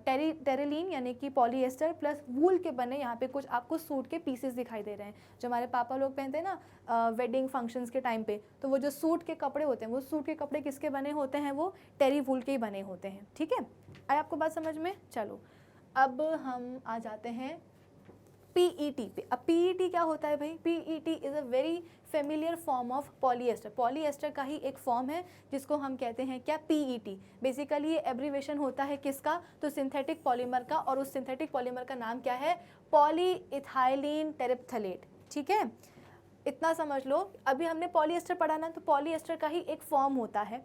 टेरिलीन यानी कि पॉलिएस्टर प्लस वूल के बने यहाँ पे कुछ आपको सूट के पीसेस दिखाई दे रहे हैं, जो हमारे पापा लोग पहनते हैं ना वेडिंग फंक्शंस के टाइम पे। तो वो जो सूट के कपड़े होते हैं, वो सूट के कपड़े किसके बने होते हैं? वो टेरी वूल के ही बने होते हैं। ठीक है, आया आपको बात समझ में? चलो अब हम आ जाते हैं PET पे। अब PET क्या होता है भाई? PET is a very familiar form of polyester. Polyester का ही एक फॉर्म है जिसको हम कहते हैं क्या? PET। बेसिकली ये एब्रीवेशन होता है किसका? तो सिंथेटिक पॉलीमर का, और उस सिंथेटिक पॉलीमर का नाम क्या है? पॉलीइथाइलीन टेरिप्थलेट। ठीक है, इतना समझ लो। अभी हमने पॉलिएस्टर पढ़ा ना, तो पॉलिएस्टर का ही एक फॉर्म होता है।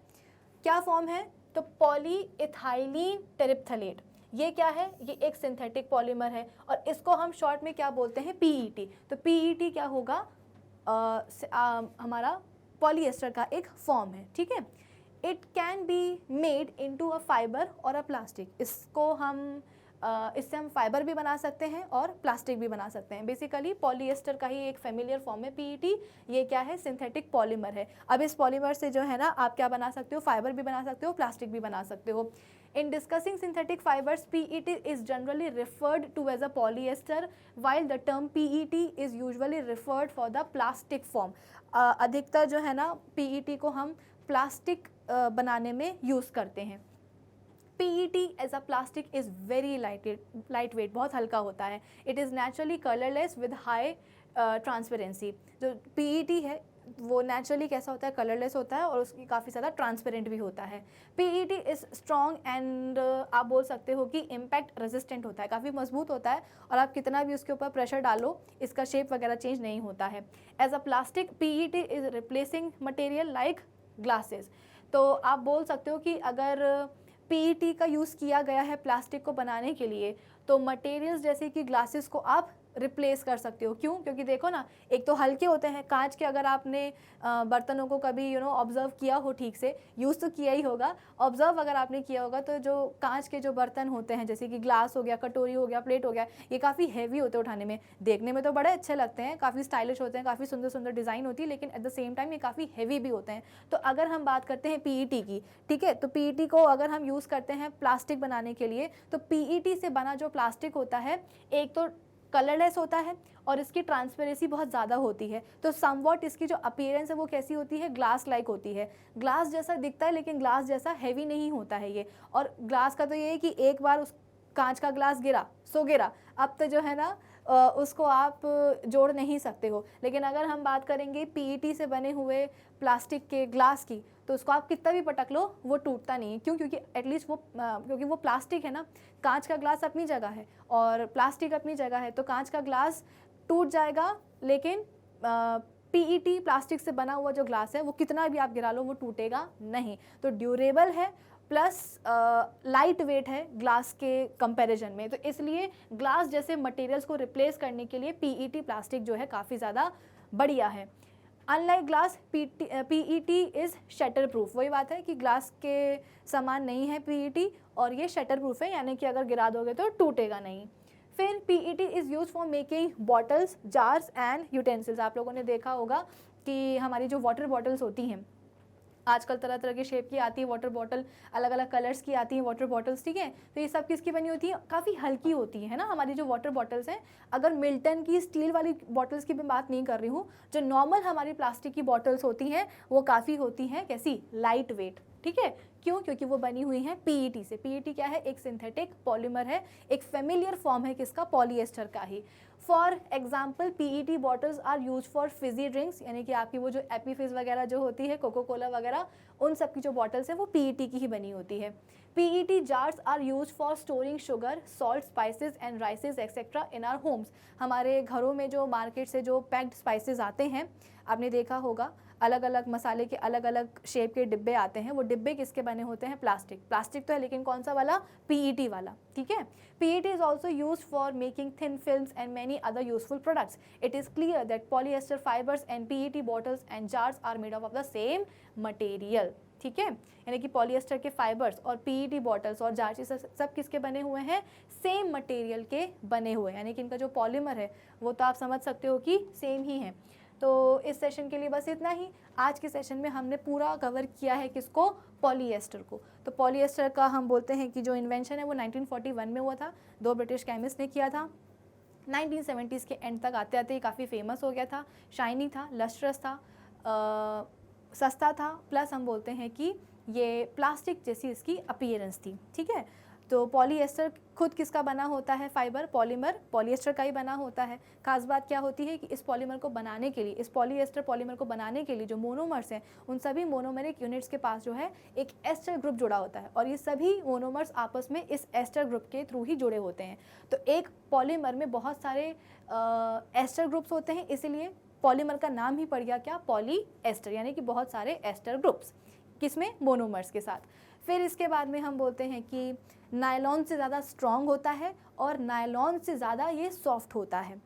क्या फॉर्म है? तो पॉलीइथाइलीन टेरिप्थलेट। ये क्या है? ये एक सिंथेटिक पॉलीमर है, और इसको हम शॉर्ट में क्या बोलते हैं? PET। तो PET क्या होगा? हमारा पॉलिएस्टर का एक फॉर्म है। ठीक है, it can be made into a fibre और अ प्लास्टिक। इसको हम इससे हम फाइबर भी बना सकते हैं और प्लास्टिक भी बना सकते हैं। बेसिकली पॉलिएस्टर का ही एक फेमिलियर फॉर्म है PET। ये क्या है? सिंथेटिक पॉलीमर है। अब इस पॉलीमर से जो है ना आप क्या बना सकते हो? फाइबर भी बना सकते हो, प्लास्टिक भी बना सकते हो। In discussing synthetic fibers, PET is generally referred to as a polyester, while the term PET is usually referred for the plastic form. अधिकतर जो है ना PET को हम प्लास्टिक बनाने में यूज़ करते हैं। PET as a plastic is very light weight, बहुत हल्का होता है। It is naturally colourless with high transparency. जो PET है वो नेचुरली कैसा होता है? कलरलेस होता है, और उसकी काफ़ी ज़्यादा ट्रांसपेरेंट भी होता है। PET इज़ स्ट्रॉन्ग एंड आप बोल सकते हो कि इम्पैक्ट रेजिस्टेंट होता है, काफ़ी मजबूत होता है, और आप कितना भी उसके ऊपर प्रेशर डालो इसका शेप वगैरह चेंज नहीं होता है। As a plastic PET is replacing material like glasses. तो आप बोल सकते हो कि अगर PET का यूज़ किया गया है प्लास्टिक को बनाने के लिए, तो मटेरियल्स जैसे कि ग्लासेस को आप रिप्लेस कर सकते हो। क्यों? क्योंकि देखो ना, एक तो हल्के होते हैं कांच के। अगर आपने बर्तनों को कभी ऑब्जर्व किया हो, ठीक से यूज़ तो किया ही होगा, ऑब्जर्व अगर आपने किया होगा, तो जो कांच के जो बर्तन होते हैं जैसे कि ग्लास हो गया, कटोरी हो गया, प्लेट हो गया, ये काफ़ी हैवी होते हैं उठाने में। देखने में तो बड़े अच्छे लगते हैं, काफ़ी स्टाइलिश होते हैं, काफ़ी सुंदर सुंदर डिज़ाइन होती है, लेकिन एट द सेम टाइम ये काफ़ी हैवी भी होते हैं। तो अगर हम बात करते हैं PET की, ठीक है, तो PET को अगर हम यूज़ करते हैं प्लास्टिक बनाने के लिए, तो PET से बना जो प्लास्टिक होता है, एक तो कलरलेस होता है और इसकी ट्रांसपेरेंसी बहुत ज़्यादा होती है। तो समवॉट इसकी जो अपीयरेंस है वो कैसी होती है? ग्लास लाइक होती है। ग्लास जैसा दिखता है, लेकिन ग्लास जैसा हैवी नहीं होता है ये। और ग्लास का तो ये है कि एक बार उस कांच का ग्लास गिरा सो गिरा, अब तो जो है ना उसको आप जोड़ नहीं सकते हो। लेकिन अगर हम बात करेंगे PET से बने हुए प्लास्टिक के ग्लास की, तो उसको आप कितना भी पटक लो वो टूटता नहीं है। क्यों? क्योंकि एटलीस्ट क्योंकि वो प्लास्टिक है ना। कांच का ग्लास अपनी जगह है और प्लास्टिक अपनी जगह है, तो कांच का ग्लास टूट जाएगा, लेकिन PET प्लास्टिक से बना हुआ जो ग्लास है वो कितना भी आप गिरा लो वो टूटेगा नहीं। तो ड्यूरेबल है प्लस लाइट वेट है ग्लास के कंपैरिजन में। तो इसलिए ग्लास जैसे मटेरियल्स को रिप्लेस करने के लिए PET प्लास्टिक जो है काफ़ी ज़्यादा बढ़िया है। Unlike glass, PET is shutter proof. वही बात है कि ग्लास के समान नहीं है PET, और ये शटर प्रूफ है, यानी कि अगर गिरा दोगे तो टूटेगा नहीं। फिर PET is use for making bottles, jars and utensils. आप लोगों ने देखा होगा कि हमारी जो वाटर बॉटल्स होती हैं, आजकल तरह तरह की शेप की आती है वाटर बॉटल, अलग अलग कलर्स की आती हैं वाटर बॉटल्स, ठीक है। तो ये सब किसकी बनी होती है, काफ़ी हल्की होती है ना हमारी जो वाटर बॉटल्स हैं। अगर मिल्टन की स्टील वाली बॉटल्स की मैं बात नहीं कर रही हूँ, जो नॉर्मल हमारी प्लास्टिक की बॉटल्स होती हैं वो काफ़ी होती हैं कैसी, लाइट वेट, ठीक है। क्यों, क्योंकि वो बनी हुई हैं PET से। PET क्या है, एक सिंथेटिक पॉलीमर है, एक फेमिलियर फॉर्म है किसका, पॉलीएस्टर का ही। For example PET bottles are use for fizzy drinks, यानी कि आपकी वो जो एपी फिज वगैरह जो होती है, कोको कोला वगैरह, उन सब की जो बॉटल्स है वो PET की ही बनी होती है। PET jars are use for storing sugar, salt, spices and rices etcetera in our homes. हमारे घरों में जो मार्केट से जो पैक्ड स्पाइसेस आते हैं, आपने देखा होगा अलग अलग मसाले के अलग अलग शेप के डिब्बे आते हैं, वो डिब्बे किसके बने होते हैं, प्लास्टिक तो है, लेकिन कौन सा वाला, PET वाला, ठीक है। PET is also used for making thin films and many other useful products. It is clear that polyester fibers and PET bottles and jars are made up of the same material. ठीक है, यानी कि polyester के fibres और PET bottles और jar सब किसके बने हुए हैं, सेम मटेरियल के बने हुए, यानी कि इनका जो पॉलीमर है वो तो आप समझ सकते हो कि सेम ही है। तो इस सेशन के लिए बस इतना ही। आज के सेशन में हमने पूरा कवर किया है किसको, पॉलीएस्टर को। तो पॉलीएस्टर का हम बोलते हैं कि जो इन्वेंशन है वो 1941 में हुआ था, 2 ब्रिटिश केमिस्ट ने किया था। 1970s के एंड तक आते आते ही काफ़ी फेमस हो गया था, शाइनी था, लस्ट्रस था, सस्ता था, प्लस हम बोलते हैं कि ये प्लास्टिक जैसी इसकी अपीयरेंस थी, ठीक है। तो पॉलीएस्टर खुद किसका बना होता है, फाइबर, पॉलीमर पॉलीएस्टर का ही बना होता है। खास बात क्या होती है कि इस पॉलीमर को बनाने के लिए, इस पॉलीएस्टर पॉलीमर को बनाने के लिए जो मोनोमर्स हैं, उन सभी मोनोमेरिक यूनिट्स के पास जो है एक एस्टर ग्रुप जुड़ा होता है, और ये सभी मोनोमर्स आपस में इस एस्टर ग्रुप के थ्रू ही जुड़े होते हैं। तो एक पॉलीमर में बहुत सारे एस्टर ग्रुप्स होते हैं, इसीलिए पॉलीमर का नाम ही पड़ गया क्या, पॉलीएस्टर, यानी कि बहुत सारे एस्टर ग्रुप्स, किसमें, मोनोमर्स के साथ। फिर इसके बाद में हम बोलते हैं कि नायलॉन से ज़्यादा स्ट्रॉन्ग होता है और नायलॉन से ज़्यादा ये सॉफ्ट होता है।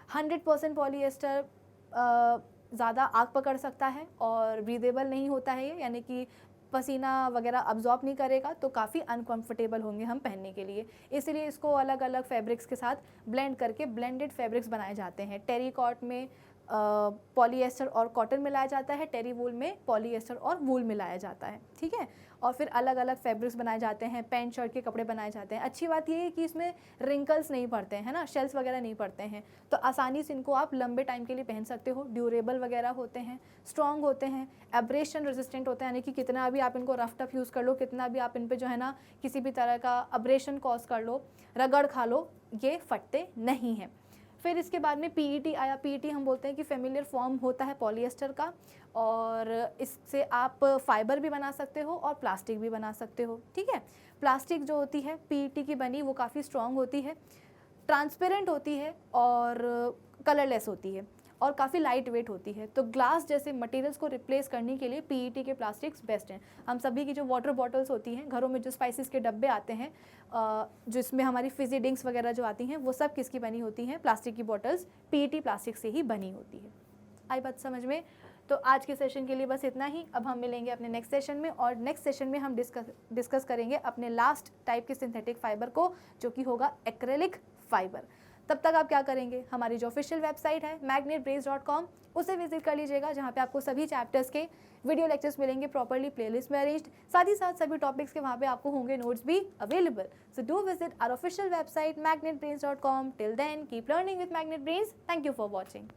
100% पॉलीएस्टर ज़्यादा आग पकड़ सकता है और ब्रीदेबल नहीं होता है ये, यानी कि पसीना वगैरह अब्जॉर्ब नहीं करेगा, तो काफ़ी अनकंफर्टेबल होंगे हम पहनने के लिए। इसलिए इसको अलग अलग फैब्रिक्स के साथ ब्लेंड करके ब्लेंडेड फैब्रिक्स बनाए जाते हैं। टेरिकॉट में पॉलीएस्टर और कॉटन मिलाया जाता है, टेरी वूल में पॉलीएस्टर और वूल मिलाया जाता है, ठीक है। और फिर अलग अलग फैब्रिक्स बनाए जाते हैं, पैंट शर्ट के कपड़े बनाए जाते हैं। अच्छी बात ये है कि इसमें रिंकल्स नहीं पड़ते हैं, है ना, शेल्स वगैरह नहीं पड़ते हैं, तो आसानी से इनको आप लंबे टाइम के लिए पहन सकते हो। ड्यूरेबल वगैरह होते हैं, स्ट्रॉन्ग होते हैं, एब्रेशन रेजिस्टेंट होते हैं, यानी कि कितना भी आप इनको रफ टफ यूज़ कर लो, कितना भी आप इन पर जो है ना किसी भी तरह का अब्रेशन कॉज कर लो, रगड़ खा लो, ये फटते नहीं हैं। फिर इसके बाद में PET आया। PET हम बोलते हैं कि फेमिलियर फॉर्म होता है पॉलीएस्टर का, और इससे आप फाइबर भी बना सकते हो और प्लास्टिक भी बना सकते हो, ठीक है। प्लास्टिक जो होती है PET की बनी, वो काफ़ी स्ट्रॉन्ग होती है, ट्रांसपेरेंट होती है और कलरलेस होती है और काफ़ी लाइट वेट होती है। तो ग्लास जैसे मटेरियल्स को रिप्लेस करने के लिए PET के प्लास्टिक्स बेस्ट हैं। हम सभी की जो वाटर बॉटल्स होती हैं, घरों में जो स्पाइसेस के डब्बे आते हैं, जिसमें हमारी फिजी ड्रिंक्स वगैरह जो आती हैं, वो सब किसकी बनी होती हैं, प्लास्टिक की बॉटल्स PET प्लास्टिक से ही बनी होती है। आई बात समझ में। तो आज के सेशन के लिए बस इतना ही। अब हम मिलेंगे अपने नेक्स्ट सेशन में, और नेक्स्ट सेशन में हम डिस्कस करेंगे अपने लास्ट टाइप के सिंथेटिक फाइबर को, जो कि होगा एक्रेलिक फाइबर। तब तक आप क्या करेंगे, हमारी जो ऑफिशियल वेबसाइट है magnetbrains.com, उसे विजिट कर लीजिएगा, जहाँ पे आपको सभी चैप्टर्स के वीडियो लेक्चर्स मिलेंगे प्रॉपर्ली प्लेलिस्ट में अरेंज्ड, साथ ही साथ सभी टॉपिक्स के वहाँ पे आपको होंगे नोट्स भी available. So do visit our official website magnetbrains.com. Till then keep learning with Magnet Brains. Thank you for watching.